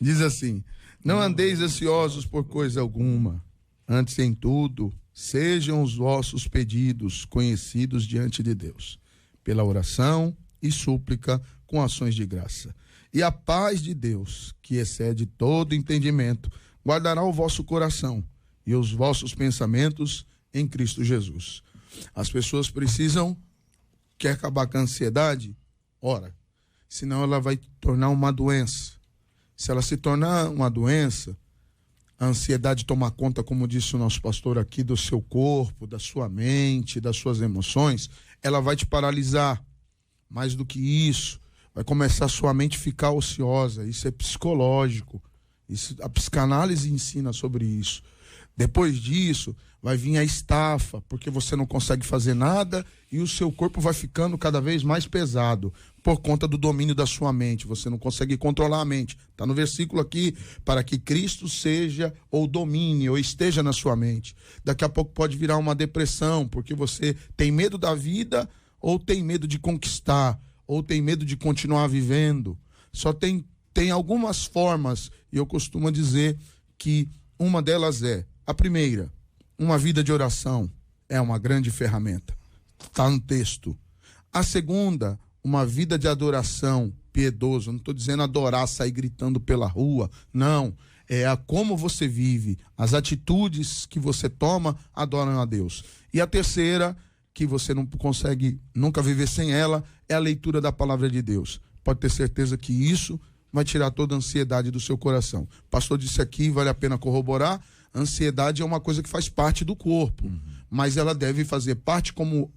Diz assim: não andeis ansiosos por coisa alguma, antes em tudo, sejam os vossos pedidos conhecidos diante de Deus, pela oração e súplica com ações de graça. E a paz de Deus, que excede todo entendimento, guardará o vosso coração e os vossos pensamentos em Cristo Jesus. As pessoas precisam, quer acabar com a ansiedade? Ora, senão ela vai tornar uma doença. Se ela se tornar uma doença, a ansiedade tomar conta, como disse o nosso pastor aqui, do seu corpo, da sua mente, das suas emoções, ela vai te paralisar. Mais do que isso, vai começar a sua mente ficar ociosa. Isso é psicológico. A psicanálise ensina sobre isso. Depois disso, vai vir a estafa, porque você não consegue fazer nada e o seu corpo vai ficando cada vez mais pesado por conta do domínio da sua mente. Você não consegue controlar a mente. Está no versículo aqui, para que Cristo seja ou domine ou esteja na sua mente. Daqui a pouco pode virar uma depressão, porque você tem medo da vida ou tem medo de conquistar, ou tem medo de continuar vivendo. Só tem algumas formas, e eu costumo dizer que uma delas é: a primeira, uma vida de oração é uma grande ferramenta. Está no texto. A segunda, uma vida de adoração piedoso. Não estou dizendo adorar, sair gritando pela rua. Não. É a como você vive. As atitudes que você toma adoram a Deus. E a terceira, que você não consegue nunca viver sem ela, é a leitura da palavra de Deus. Pode ter certeza que isso vai tirar toda a ansiedade do seu coração. O pastor disse aqui, vale a pena corroborar, a ansiedade é uma coisa que faz parte do corpo, mas ela deve fazer parte como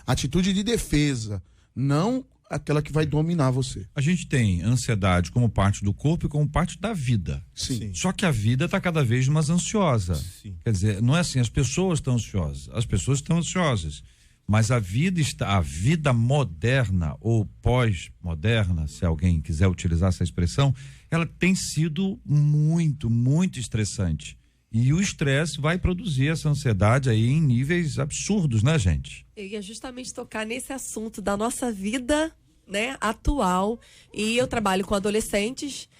atitude de defesa, não aquela que vai dominar você. A gente tem ansiedade como parte do corpo e como parte da vida. Sim. Só que a vida está cada vez mais ansiosa. Sim. Quer dizer, não é assim, as pessoas estão ansiosas, as pessoas estão ansiosas, mas a vida moderna ou pós-moderna, se alguém quiser utilizar essa expressão, ela tem sido muito, muito estressante. E o estresse vai produzir essa ansiedade aí em níveis absurdos, né, gente? Eu ia justamente tocar nesse assunto da nossa vida, né, atual. E eu trabalho com adolescentes,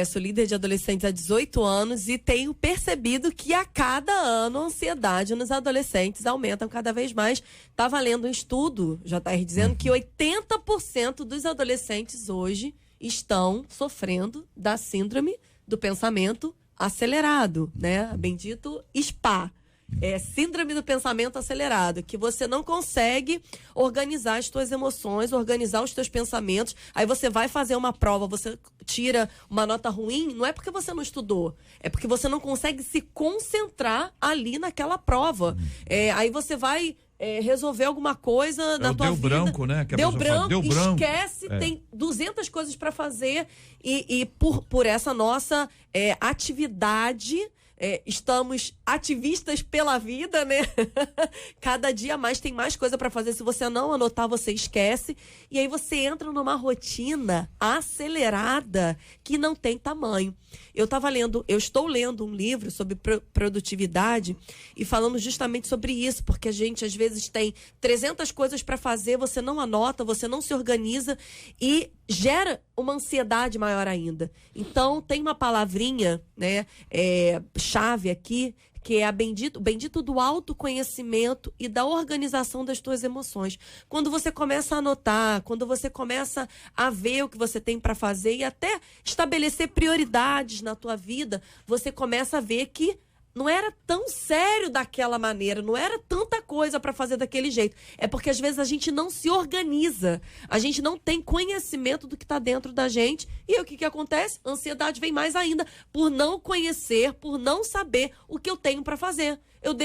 sou líder de adolescentes há 18 anos e tenho percebido que a cada ano a ansiedade nos adolescentes aumenta cada vez mais. Estava lendo um estudo, JR, dizendo que 80% dos adolescentes hoje estão sofrendo da síndrome do pensamento acelerado, né? Bendito SPA. Síndrome do pensamento acelerado, que você não consegue organizar as suas emoções, organizar os seus pensamentos. Aí você vai fazer uma prova, você tira uma nota ruim, não é porque você não estudou, é porque você não consegue se concentrar ali naquela prova. Aí você vai resolver alguma coisa na tua deu vida. branco, né? Que a Deu pessoa fala, branco, deu branco. esquece, tem 200 coisas para fazer e por essa nossa atividade, estamos ativistas pela vida, né? Cada dia mais tem mais coisa para fazer. Se você não anotar, você esquece. E aí você entra numa rotina acelerada que não tem tamanho. Eu estou lendo um livro sobre produtividade e falando justamente sobre isso, porque a gente às vezes tem 300 coisas para fazer, você não anota, você não se organiza e gera uma ansiedade maior ainda. Então tem uma palavrinha, né, chave aqui, que é o bendito do autoconhecimento e da organização das tuas emoções. Quando você começa a anotar, quando você começa a ver o que você tem para fazer e até estabelecer prioridades na tua vida, você começa a ver que não era tão sério daquela maneira, não era tanta coisa para fazer daquele jeito. É porque às vezes a gente não se organiza, a gente não tem conhecimento do que está dentro da gente. E o que acontece? A ansiedade vem mais ainda por não conhecer, por não saber o que eu tenho para fazer. Eu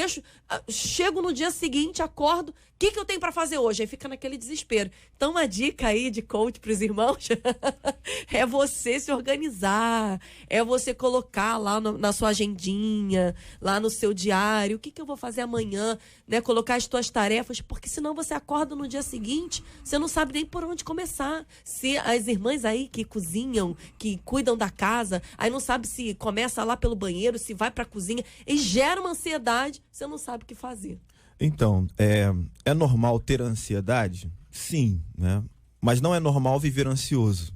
chego no dia seguinte, acordo, o que eu tenho para fazer hoje? Aí fica naquele desespero. Então, uma dica aí de coach para os irmãos é você se organizar, é você colocar lá na sua agendinha, lá no seu diário, o que eu vou fazer amanhã, né? Colocar as tuas tarefas, porque senão você acorda no dia seguinte, você não sabe nem por onde começar. Se as irmãs aí que cozinham, que cuidam da casa, aí não sabe se começa lá pelo banheiro, se vai para a cozinha, e gera uma ansiedade, você não sabe o que fazer. Então, é normal ter ansiedade? Sim, né? Mas não é normal viver ansioso.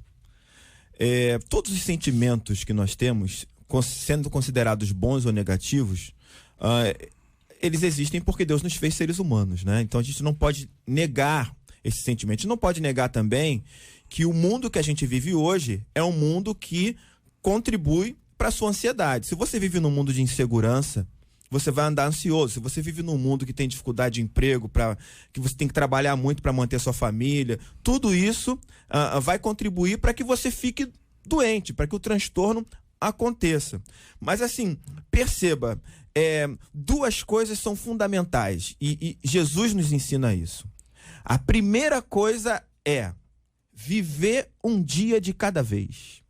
Todos os sentimentos que nós temos, sendo considerados bons ou negativos, eles existem porque Deus nos fez seres humanos, né? Então a gente não pode negar esse sentimento. A gente não pode negar também que o mundo que a gente vive hoje é um mundo que contribui para a sua ansiedade. Se você vive num mundo de insegurança, você vai andar ansioso. Se você vive num mundo que tem dificuldade de emprego, que você tem que trabalhar muito para manter sua família, tudo isso vai contribuir para que você fique doente, para que o transtorno aconteça. Mas assim, perceba, duas coisas são fundamentais e Jesus nos ensina isso. A primeira coisa é viver um dia de cada vez.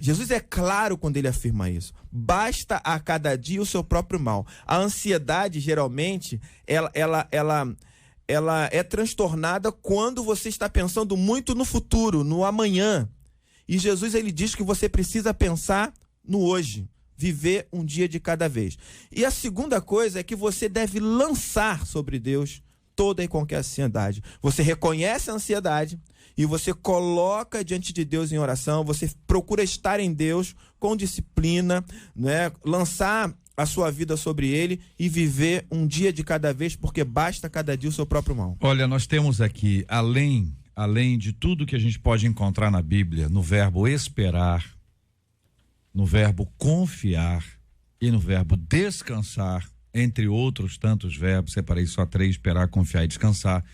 Jesus é claro quando ele afirma isso. Basta a cada dia o seu próprio mal. A ansiedade, geralmente, ela é transtornada quando você está pensando muito no futuro, no amanhã. E Jesus, ele diz que você precisa pensar no hoje. Viver um dia de cada vez. E a segunda coisa é que você deve lançar sobre Deus toda e qualquer ansiedade. Você reconhece a ansiedade e você coloca diante de Deus em oração, você procura estar em Deus com disciplina, né? Lançar a sua vida sobre Ele e viver um dia de cada vez, porque basta cada dia o seu próprio mal. Olha, nós temos aqui, além de tudo que a gente pode encontrar na Bíblia, no verbo esperar, no verbo confiar e no verbo descansar, entre outros tantos verbos, separei só 3, esperar, confiar e descansar.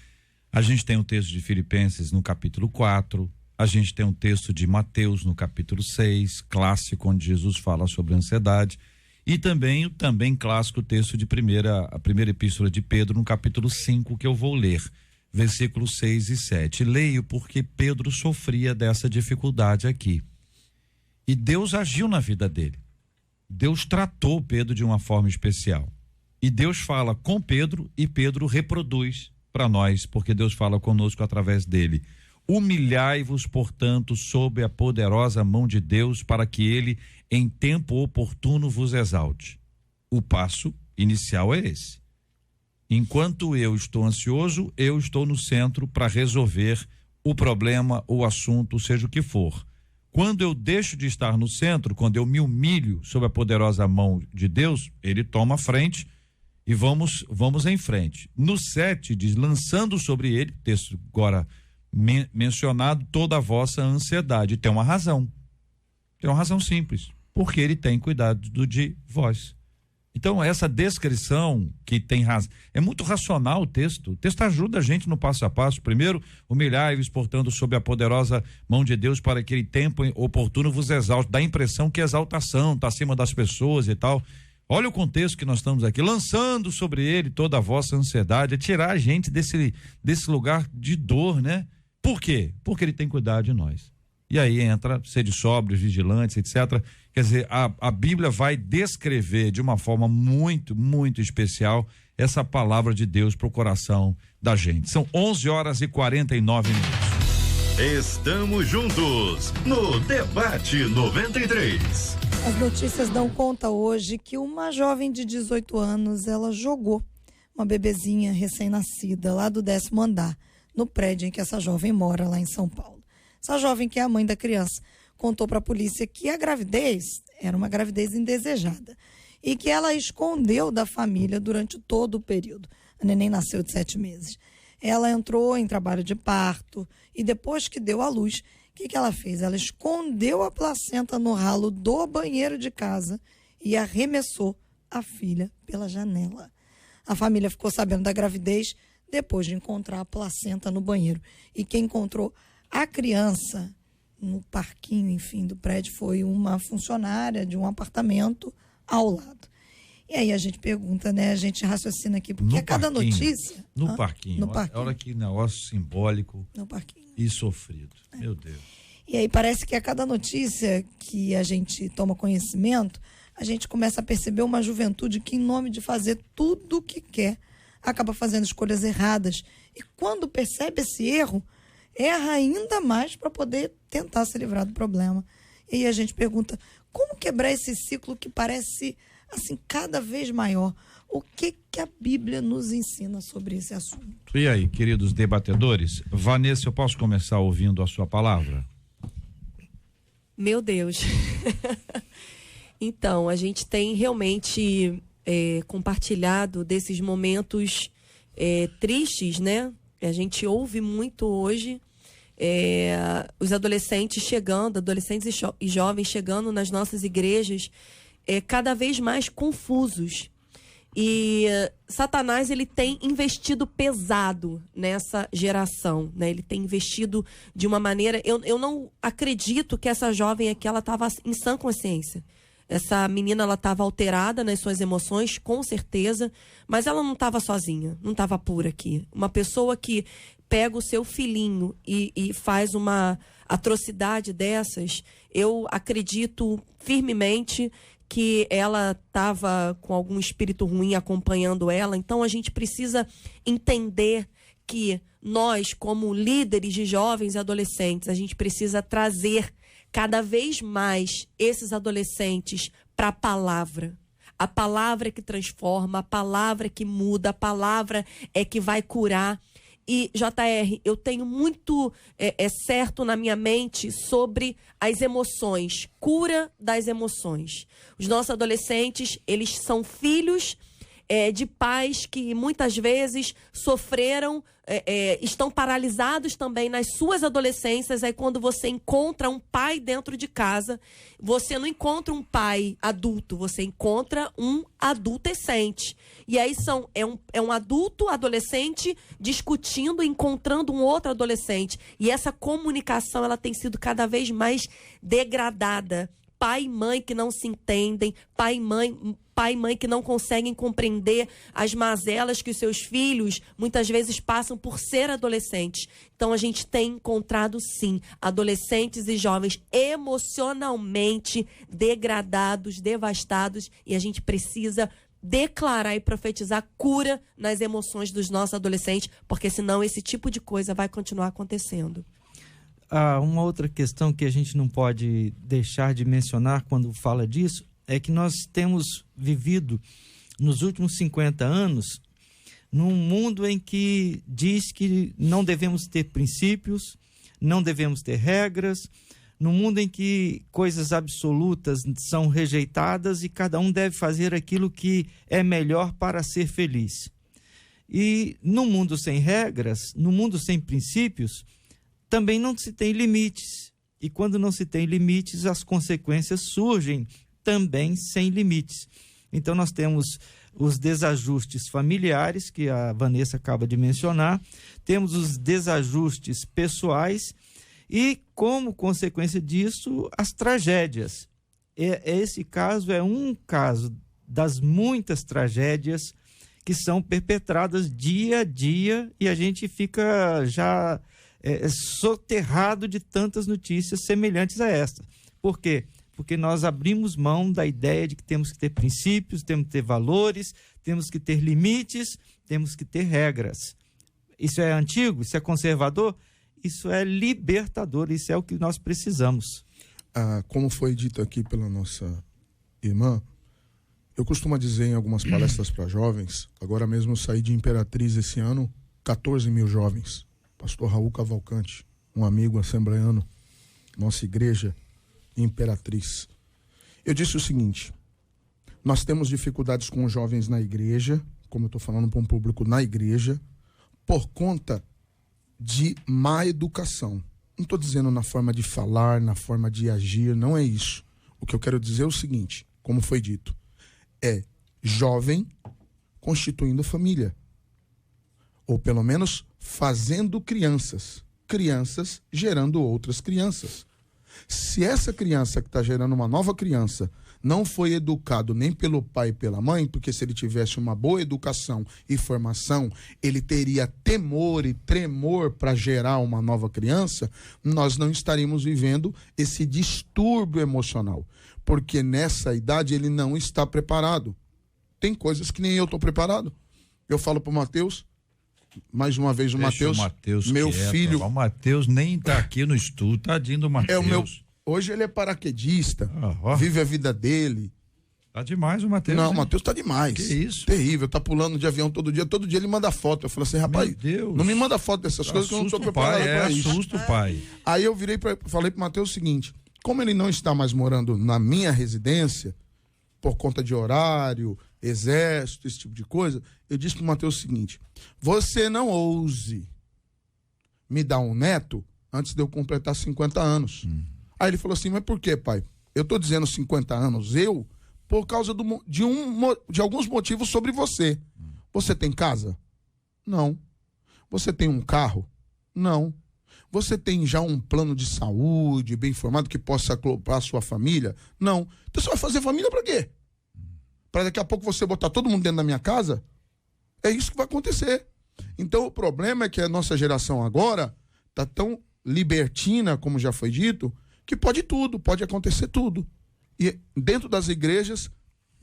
A gente tem o texto de Filipenses no capítulo 4, a gente tem um texto de Mateus no capítulo 6, clássico, onde Jesus fala sobre ansiedade, e também clássico texto de a primeira epístola de Pedro no capítulo 5, que eu vou ler, versículos 6 e 7. Leio porque Pedro sofria dessa dificuldade aqui. E Deus agiu na vida dele. Deus tratou Pedro de uma forma especial. E Deus fala com Pedro e Pedro reproduz para nós, porque Deus fala conosco através dele. Humilhai-vos, portanto, sob a poderosa mão de Deus, para que ele, em tempo oportuno, vos exalte. O passo inicial é esse. Enquanto eu estou ansioso, eu estou no centro para resolver o problema, o assunto, seja o que for. Quando eu deixo de estar no centro, quando eu me humilho sob a poderosa mão de Deus, ele toma a frente e vamos em frente. No 7 diz, lançando sobre ele, texto agora mencionado, toda a vossa ansiedade. Tem uma razão simples, porque ele tem cuidado de vós. Então essa descrição que tem razão, é muito racional o texto ajuda a gente no passo a passo. Primeiro, humilhai-vos, portanto, sob a poderosa mão de Deus, para que ele tempo oportuno vos exalte. Dá a impressão que exaltação está acima das pessoas e tal. Olha o contexto que nós estamos aqui, lançando sobre ele toda a vossa ansiedade, é tirar a gente desse lugar de dor, né? Por quê? Porque ele tem cuidado de nós. E aí entra sede sóbrios, vigilantes, etc. Quer dizer, a Bíblia vai descrever de uma forma muito, muito especial essa palavra de Deus para o coração da gente. São 11h49. Estamos juntos no Debate 93. As notícias dão conta hoje que uma jovem de 18 anos, ela jogou uma bebezinha recém-nascida lá do 10º andar, no prédio em que essa jovem mora lá em São Paulo. Essa jovem, que é a mãe da criança, contou para a polícia que a gravidez era uma gravidez indesejada e que ela escondeu da família durante todo o período. A neném nasceu de 7 meses. Ela entrou em trabalho de parto e depois que deu à luz, o que ela fez? Ela escondeu a placenta no ralo do banheiro de casa e arremessou a filha pela janela. A família ficou sabendo da gravidez depois de encontrar a placenta no banheiro. E quem encontrou a criança no parquinho, enfim, do prédio foi uma funcionária de um apartamento ao lado. E aí a gente pergunta, né? A gente raciocina aqui, porque cada notícia... No parquinho. Olha que negócio simbólico no parquinho. E sofrido. Meu Deus. E aí parece que a cada notícia que a gente toma conhecimento, a gente começa a perceber uma juventude que, em nome de fazer tudo o que quer, acaba fazendo escolhas erradas. E quando percebe esse erro, erra ainda mais para poder tentar se livrar do problema. E aí a gente pergunta, como quebrar esse ciclo que parece, assim, cada vez maior? O que a Bíblia nos ensina sobre esse assunto? E aí, queridos debatedores? Vanessa, eu posso começar ouvindo a sua palavra? Meu Deus. Então, a gente tem realmente compartilhado desses momentos tristes, né? A gente ouve muito hoje os adolescentes chegando, adolescentes e jovens chegando nas nossas igrejas cada vez mais confusos. E Satanás, ele tem investido pesado nessa geração, né? Ele tem investido de uma maneira... Eu não acredito que essa jovem aqui, ela estava em sã consciência. Essa menina, ela estava alterada nas suas emoções, com certeza, mas ela não estava sozinha, não estava pura aqui. Uma pessoa que pega o seu filhinho e faz uma atrocidade dessas, eu acredito firmemente que ela estava com algum espírito ruim acompanhando ela. Então a gente precisa entender que nós, como líderes de jovens e adolescentes, a gente precisa trazer cada vez mais esses adolescentes para a palavra. A palavra que transforma, a palavra que muda, a palavra que vai curar. E, JR, eu tenho muito certo na minha mente sobre as emoções, cura das emoções. Os nossos adolescentes, eles são filhos de pais que muitas vezes sofreram, estão paralisados também nas suas adolescências. Aí quando você encontra um pai dentro de casa, você não encontra um pai adulto, você encontra um adolescente. E aí é um adulto, adolescente, discutindo, encontrando um outro adolescente. E essa comunicação, ela tem sido cada vez mais degradada. Pai e mãe que não se entendem, pai e mãe que não conseguem compreender as mazelas que os seus filhos muitas vezes passam por ser adolescentes. Então a gente tem encontrado, sim, adolescentes e jovens emocionalmente degradados, devastados, e a gente precisa declarar e profetizar cura nas emoções dos nossos adolescentes, porque senão esse tipo de coisa vai continuar acontecendo. Uma outra questão que a gente não pode deixar de mencionar quando fala disso é que nós temos vivido nos últimos 50 anos num mundo em que diz que não devemos ter princípios, não devemos ter regras, num mundo em que coisas absolutas são rejeitadas e cada um deve fazer aquilo que é melhor para ser feliz. E no mundo sem regras, no mundo sem princípios, também não se tem limites. E quando não se tem limites, as consequências surgem também sem limites. Então nós temos os desajustes familiares, que a Vanessa acaba de mencionar, temos os desajustes pessoais e, como consequência disso, as tragédias. Esse caso é um caso das muitas tragédias que são perpetradas dia a dia e a gente fica já soterrado de tantas notícias semelhantes a esta. Por quê? Porque nós abrimos mão da ideia de que temos que ter princípios, temos que ter valores, temos que ter limites, temos que ter regras. Isso é antigo? Isso é conservador? Isso é libertador, isso é o que nós precisamos. Como foi dito aqui pela nossa irmã, eu costumo dizer em algumas palestras para jovens, agora mesmo eu saí de Imperatriz esse ano, 14 mil jovens. Pastor Raul Cavalcante, um amigo assembleano, nossa igreja, Imperatriz. Eu disse o seguinte: nós temos dificuldades com os jovens na igreja, como eu estou falando para um público na igreja, por conta de má educação. Não estou dizendo na forma de falar, na forma de agir, não é isso. O que eu quero dizer é o seguinte, como foi dito, é jovem constituindo família. Ou pelo menos fazendo crianças. Crianças gerando outras crianças. Se essa criança que está gerando uma nova criança não foi educado nem pelo pai e pela mãe, porque se ele tivesse uma boa educação e formação, ele teria temor e tremor para gerar uma nova criança, nós não estaríamos vivendo esse distúrbio emocional. Porque nessa idade ele não está preparado. Tem coisas que nem eu estou preparado. Eu falo para o Matheus, mais uma vez o Matheus, meu filho. O Matheus nem está aqui no estúdio, tadinho do Matheus. Hoje ele é paraquedista, vive a vida dele. Tá demais o Matheus. Não, o Matheus tá demais. Que isso? Terrível, tá pulando de avião todo dia ele manda foto. Eu falo assim, rapaz, não me manda foto dessas coisas que eu não sou preparado para isso. Assusta o pai. Aí eu falei pro Matheus o seguinte, como ele não está mais morando na minha residência, por conta de horário, exército, esse tipo de coisa, eu disse pro Matheus o seguinte: você não ouse me dar um neto antes de eu completar 50 anos. Aí ele falou assim, mas por quê, pai? Eu tô dizendo 50 anos, por causa de alguns motivos sobre você. Você tem casa? Não. Você tem um carro? Não. Você tem já um plano de saúde bem formado que possa acoplar a sua família? Não. Então você vai fazer família para quê? Para daqui a pouco você botar todo mundo dentro da minha casa? É isso que vai acontecer. Então o problema é que a nossa geração agora tá tão libertina, como já foi dito, que pode tudo, pode acontecer tudo. E dentro das igrejas,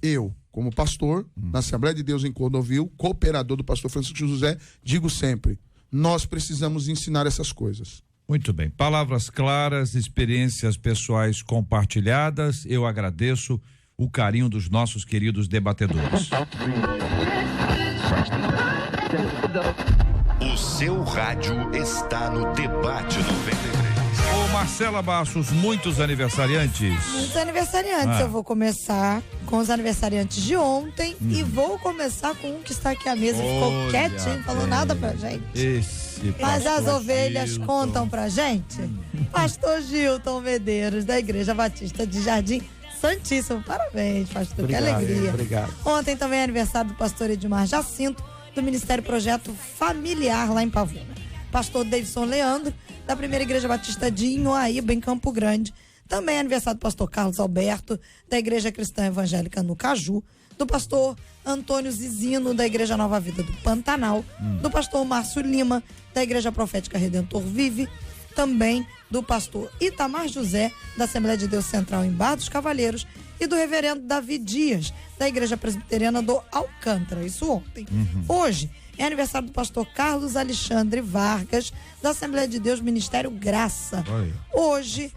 eu, como pastor, na Assembleia de Deus em Cordovil, cooperador do pastor Francisco José, digo sempre, nós precisamos ensinar essas coisas. Muito bem. Palavras claras, experiências pessoais compartilhadas. Eu agradeço o carinho dos nossos queridos debatedores. O seu rádio está no Debate 93. Ô Marcela Bastos, muitos aniversariantes. Muitos aniversariantes. Eu vou começar com os aniversariantes de ontem e vou começar com um que está aqui à mesa. Ficou quietinho, não falou nada pra gente. Mas as ovelhas Gilton contam pra gente. Pastor Gilton Medeiros, da Igreja Batista de Jardim Santíssimo. Parabéns, pastor. Obrigado, que alegria. Obrigado. Ontem também é aniversário do pastor Edmar Jacinto, do Ministério Projeto Familiar lá em Pavuna. Pastor Davidson Leandro, da Primeira Igreja Batista de Inhoaíba, em Campo Grande. Também é aniversário do pastor Carlos Alberto, da Igreja Cristã Evangélica no Caju. Do pastor Antônio Zizino, da Igreja Nova Vida do Pantanal. Do pastor Márcio Lima, da Igreja Profética Redentor Vive. Também do pastor Itamar José, da Assembleia de Deus Central em Barra dos Cavaleiros. E do reverendo Davi Dias, da Igreja Presbiteriana do Alcântara. Isso ontem. Hoje é aniversário do pastor Carlos Alexandre Vargas, da Assembleia de Deus Ministério Graça. Hoje,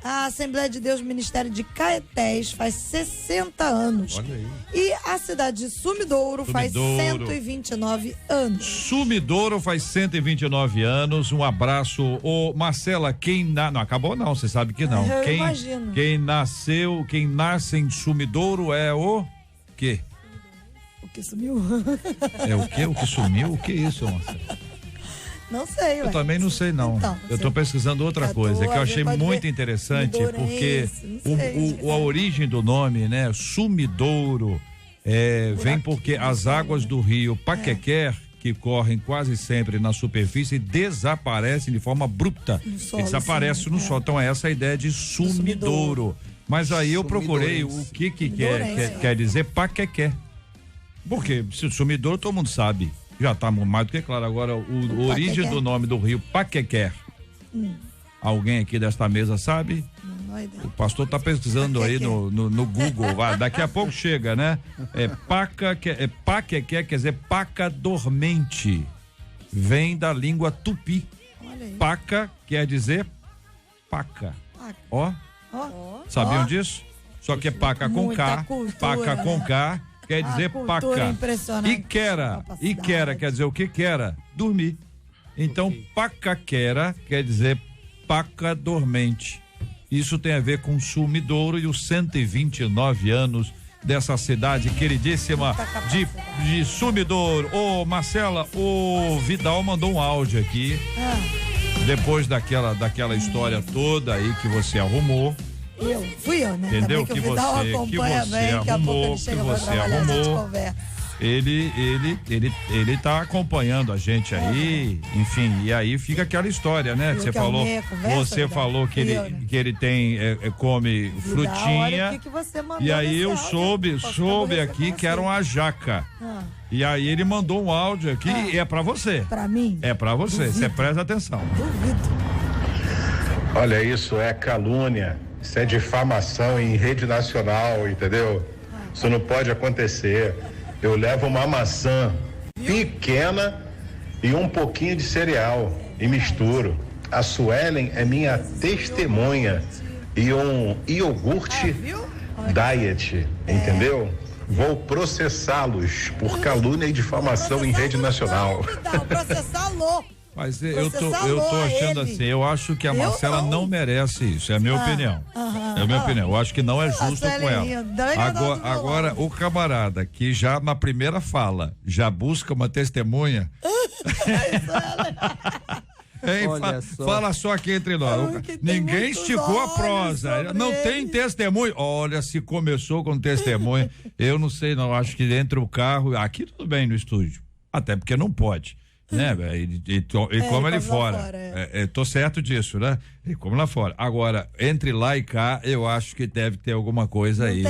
a Assembleia de Deus Ministério de Caetés faz 60 anos. Olha aí. E a cidade de Sumidouro faz 129 anos. Sumidouro faz 129 anos. Um abraço. Ô, Marcela, não acabou não, você sabe que não. Eu imagino. Quem nasce em Sumidouro é o quê? O que sumiu? É o quê? O que sumiu? O que é isso, Marcela? Não sei, Eu também não sei, não. Então, eu tô pesquisando outra coisa, que eu achei muito interessante, porque a origem do nome, né? Sumidouro, vem porque as águas do rio Paquequer, que correm quase sempre na superfície, desaparecem de forma abrupta. No solo, desaparece no solo. Então, essa é a ideia de sumidouro. Mas aí eu procurei o que quer dizer paquequé. Porque se sumidouro todo mundo sabe. Já tá mais do que claro. Agora, a origem do nome do rio Paquequé. Alguém aqui desta mesa sabe? O pastor tá pesquisando aí no Google. Daqui a pouco chega, né? Paquequé quer dizer paca dormente. Vem da língua tupi. Paca quer dizer paca. Ó. Sabiam disso? Só que é paca com K. Paca com K quer dizer paca. Iquera quer dizer o que quera? Dormir. Então, pacaquera quer dizer paca dormente. Isso tem a ver com Sumidouro e os 129 anos dessa cidade queridíssima de Sumidouro. Ô, Marcela, o Vidal mandou um áudio aqui. Depois daquela história toda aí que você arrumou. Fui eu, né? Entendeu? Que você arrumou, Ele tá acompanhando a gente aí, enfim, e aí fica aquela história, né? Você falou que ele tem, come frutinha, e aí eu soube aqui que era uma jaca. E aí ele mandou um áudio aqui e é pra você. Pra mim? É pra você, você presta atenção. Duvido. Olha, isso é calúnia, isso é difamação em rede nacional, entendeu? Isso não pode acontecer. Eu levo uma maçã pequena e um pouquinho de cereal e misturo. A Suelen é minha testemunha e um iogurte diet, entendeu? Vou processá-los por calúnia e difamação em rede nacional. Processá-lo. Mas eu tô achando assim, eu acho que a Marcela não merece isso, é a minha opinião. É a minha opinião, eu acho que não é justo com ela. Agora, o camarada que já na primeira fala, já busca uma testemunha. Fala só aqui entre nós. Ninguém esticou a prosa. Não tem testemunho. Olha, se começou com testemunho, eu não sei, não. Acho que entre o carro, aqui tudo bem no estúdio. Até porque não pode. Né, e come ali fora. Tô certo disso, né? E come lá fora. Agora, entre lá e cá, eu acho que deve ter alguma coisa aí.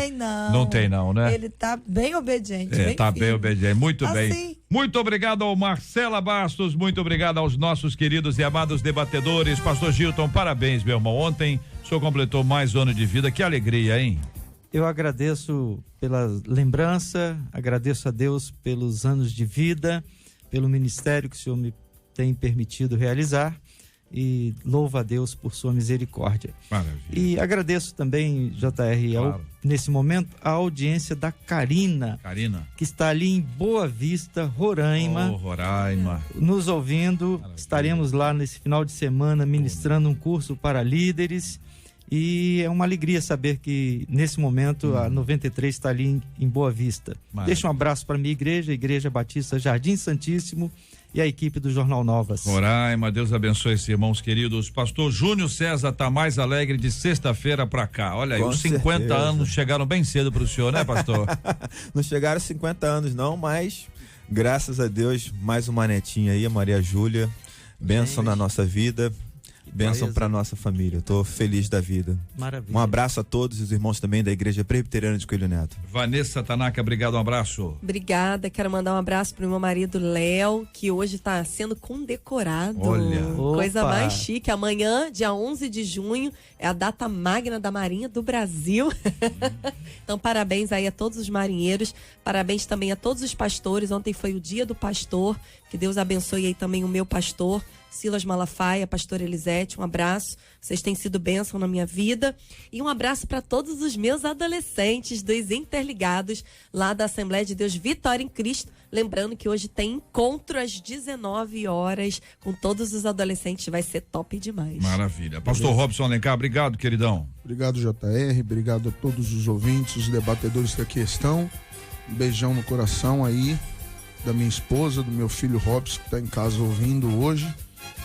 Não tem não, né? Ele tá bem obediente. Bem obediente. Muito bem. Muito obrigado ao Marcela Bastos, muito obrigado aos nossos queridos e amados debatedores. Pastor Gilton, parabéns, meu irmão. Ontem o senhor completou mais um ano de vida. Que alegria, hein? Eu agradeço pela lembrança, agradeço a Deus pelos anos de vida, pelo ministério que o Senhor me tem permitido realizar e louvo a Deus por sua misericórdia. Maravilha. E agradeço também, JR, nesse momento, a audiência da Karina, que está ali em Boa Vista, Roraima. Roraima. Nos ouvindo. Maravilha. Estaremos lá nesse final de semana ministrando um curso para líderes. E é uma alegria saber que nesse momento a 93 está ali em Boa Vista. Deixa um abraço para a minha igreja, Igreja Batista Jardim Santíssimo, e a equipe do Jornal Novas. Roraima, Deus abençoe esses irmãos queridos. Pastor Júnior César tá mais alegre de sexta-feira pra cá. Olha aí, os 50 anos chegaram bem cedo pro senhor, né, pastor? Não chegaram 50 anos não, mas graças a Deus, mais uma netinha aí, a Maria Júlia. Bênção na nossa vida. Bênção para nossa família. Tô feliz da vida. Maravilha. Um abraço a todos os irmãos também da Igreja Presbiteriana de Coelho Neto. Vanessa Tanaka, obrigado, um abraço. Obrigada, quero mandar um abraço pro meu marido Léo, que hoje está sendo condecorado. Olha. Coisa Opa. mais chique. Amanhã, dia 11 de junho, é a data magna da Marinha do Brasil. Então, parabéns aí a todos os marinheiros, parabéns também a todos os pastores. Ontem foi o dia do pastor, que Deus abençoe aí também o meu pastor, Silas Malafaia, pastor Elisete, um abraço, vocês têm sido bênção na minha vida, e um abraço para todos os meus adolescentes dos Interligados, lá da Assembleia de Deus Vitória em Cristo, lembrando que hoje tem encontro às 19 horas com todos os adolescentes, vai ser top demais. Maravilha. Pastor Robson Alencar, obrigado, queridão. Obrigado, JR, obrigado a todos os ouvintes, os debatedores que aqui estão, um beijão no coração aí da minha esposa, do meu filho Robson, que está em casa ouvindo hoje.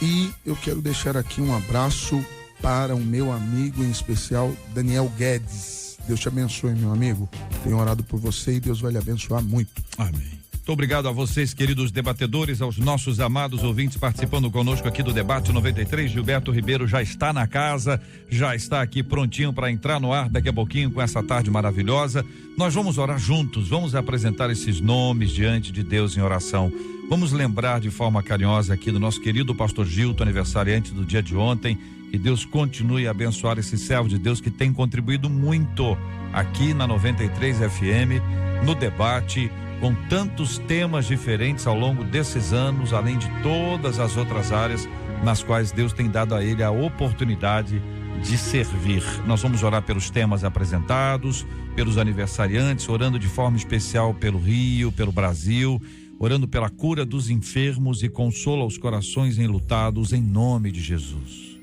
E eu quero deixar aqui um abraço para o meu amigo, em especial, Daniel Guedes. Deus te abençoe, meu amigo. Tenho orado por você e Deus vai lhe abençoar muito. Amém. Muito obrigado a vocês, queridos debatedores, aos nossos amados ouvintes participando conosco aqui do Debate 93. Gilberto Ribeiro já está na casa, já está aqui prontinho para entrar no ar daqui a pouquinho com essa tarde maravilhosa. Nós vamos orar juntos, vamos apresentar esses nomes diante de Deus em oração. Vamos lembrar de forma carinhosa aqui do nosso querido pastor Gilton, aniversariante do dia de ontem. Que Deus continue a abençoar esse servo de Deus que tem contribuído muito aqui na 93 FM, no debate, com tantos temas diferentes ao longo desses anos, além de todas as outras áreas nas quais Deus tem dado a ele a oportunidade de servir. Nós vamos orar pelos temas apresentados, pelos aniversariantes, orando de forma especial pelo Rio, pelo Brasil, orando pela cura dos enfermos e consola os corações enlutados em nome de Jesus.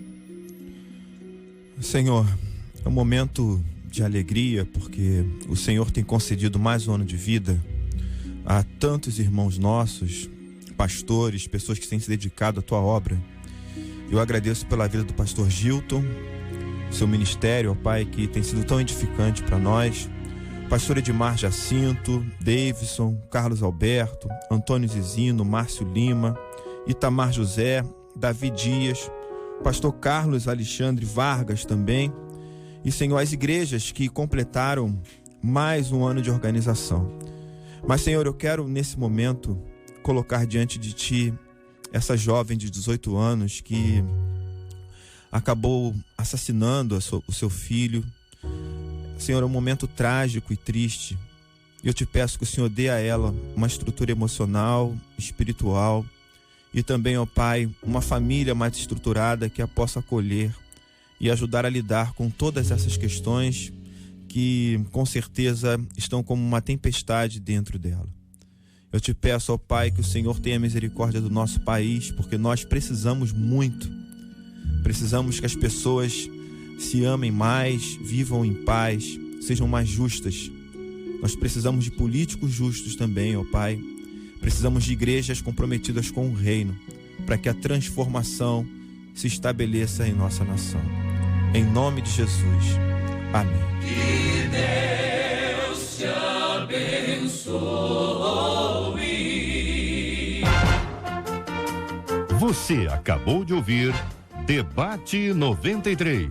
Senhor, é um momento de alegria porque o Senhor tem concedido mais um ano de vida a tantos irmãos nossos, pastores, pessoas que têm se dedicado à tua obra. Eu agradeço pela vida do pastor Gilton, seu ministério, ó Pai, que tem sido tão edificante para nós. Pastor Edmar Jacinto, Davidson, Carlos Alberto, Antônio Zizino, Márcio Lima, Itamar José, Davi Dias, pastor Carlos Alexandre Vargas também. E, Senhor, as igrejas que completaram mais um ano de organização. Mas, Senhor, eu quero nesse momento colocar diante de Ti essa jovem de 18 anos que acabou assassinando o seu filho. Senhor, é um momento trágico e triste. Eu te peço que o Senhor dê a ela uma estrutura emocional, espiritual e também, ó Pai, uma família mais estruturada que a possa acolher e ajudar a lidar com todas essas questões que com certeza estão como uma tempestade dentro dela. Eu te peço, ó Pai, que o Senhor tenha misericórdia do nosso país, porque nós precisamos muito. Precisamos que as pessoas se amem mais, vivam em paz, sejam mais justas. Nós precisamos de políticos justos também, ó Pai. Precisamos de igrejas comprometidas com o reino, para que a transformação se estabeleça em nossa nação. Em nome de Jesus. Amém. Que Deus te abençoe. Você acabou de ouvir Debate 93.